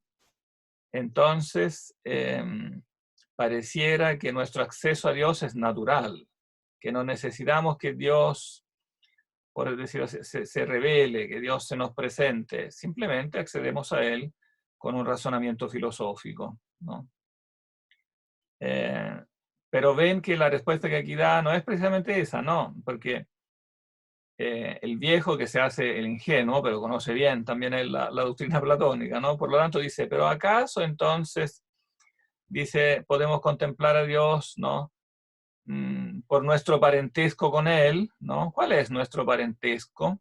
Speaker 1: entonces pareciera que nuestro acceso a Dios es natural, que no necesitamos que Dios, por decirlo así, se revele, que Dios se nos presente, simplemente accedemos a Él con un razonamiento filosófico, ¿no? Pero ven que la respuesta que aquí da no es precisamente esa, no, porque el viejo que se hace el ingenuo, pero conoce bien también la doctrina platónica, ¿no? Por lo tanto dice, pero ¿acaso entonces, dice, podemos contemplar a Dios, ¿no? Por nuestro parentesco con Él, ¿no? ¿Cuál es nuestro parentesco?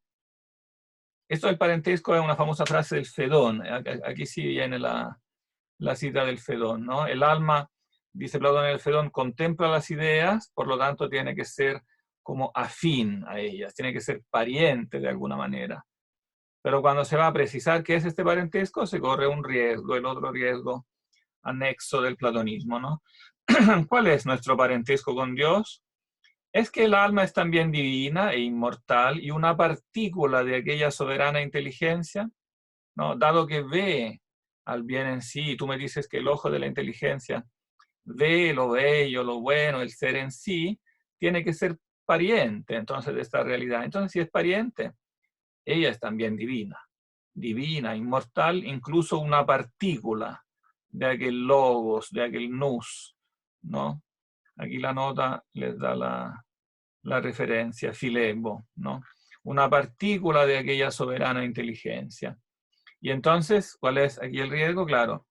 Speaker 1: Esto del parentesco es una famosa frase del Fedón. Aquí sí viene la cita del Fedón, ¿no? El alma, dice Platón en el Fedón, contempla las ideas, por lo tanto tiene que ser como afín a ellas, tiene que ser pariente de alguna manera. Pero cuando se va a precisar qué es este parentesco, se corre un riesgo, el otro riesgo anexo del platonismo, ¿no? ¿Cuál es nuestro parentesco con Dios? Es que el alma es también divina e inmortal y una partícula de aquella soberana inteligencia, ¿no? Dado que ve al bien en sí, y tú me dices que el ojo de la inteligencia ve lo bello, lo bueno, el ser en sí, tiene que ser pariente entonces de esta realidad. Entonces, si es pariente, ella es también divina, divina, inmortal, incluso una partícula de aquel logos, de aquel nous, ¿no? Aquí la nota les da la referencia, Filebo, ¿no? Una partícula de aquella soberana inteligencia. Y entonces, ¿cuál es aquí el riesgo? Claro.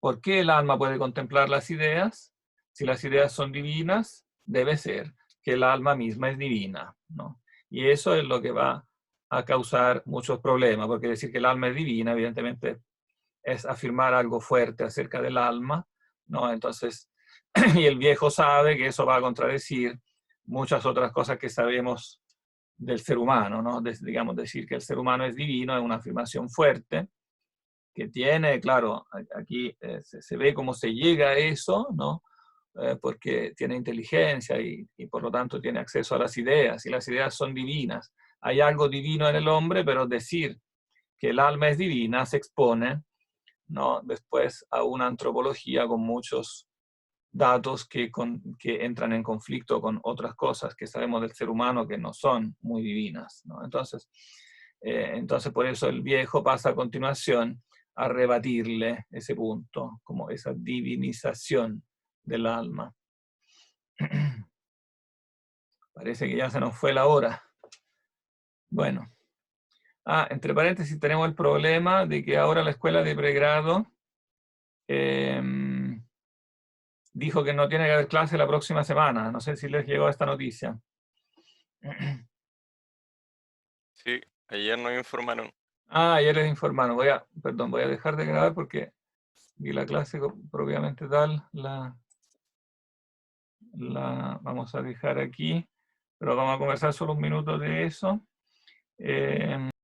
Speaker 1: ¿Por qué el alma puede contemplar las ideas? Si las ideas son divinas, debe ser que el alma misma es divina, ¿no? Y eso es lo que va a causar muchos problemas, porque decir que el alma es divina, evidentemente, es afirmar algo fuerte acerca del alma, ¿no? Entonces, y el viejo sabe que eso va a contradecir muchas otras cosas que sabemos del ser humano, ¿no? Digamos, decir que el ser humano es divino es una afirmación fuerte, que tiene, claro, aquí se ve cómo se llega a eso, ¿no? Porque tiene inteligencia y por lo tanto tiene acceso a las ideas, y las ideas son divinas. Hay algo divino en el hombre, pero decir que el alma es divina se expone, ¿no? Después a una antropología con muchos datos que entran en conflicto con otras cosas que sabemos del ser humano que no son muy divinas, ¿no? Entonces por eso el viejo pasa a continuación a rebatirle ese punto, como esa divinización del alma. Parece que ya se nos fue la hora. Bueno. Entre paréntesis tenemos el problema de que ahora la escuela de pregrado dijo que no tiene que haber clase la próxima semana. No sé si les llegó esta noticia.
Speaker 7: Sí, ayer nos informaron.
Speaker 1: Ayer les informaron. Voy a dejar de grabar porque vi la clase propiamente tal. Vamos a dejar aquí, pero vamos a conversar solo un minuto de eso.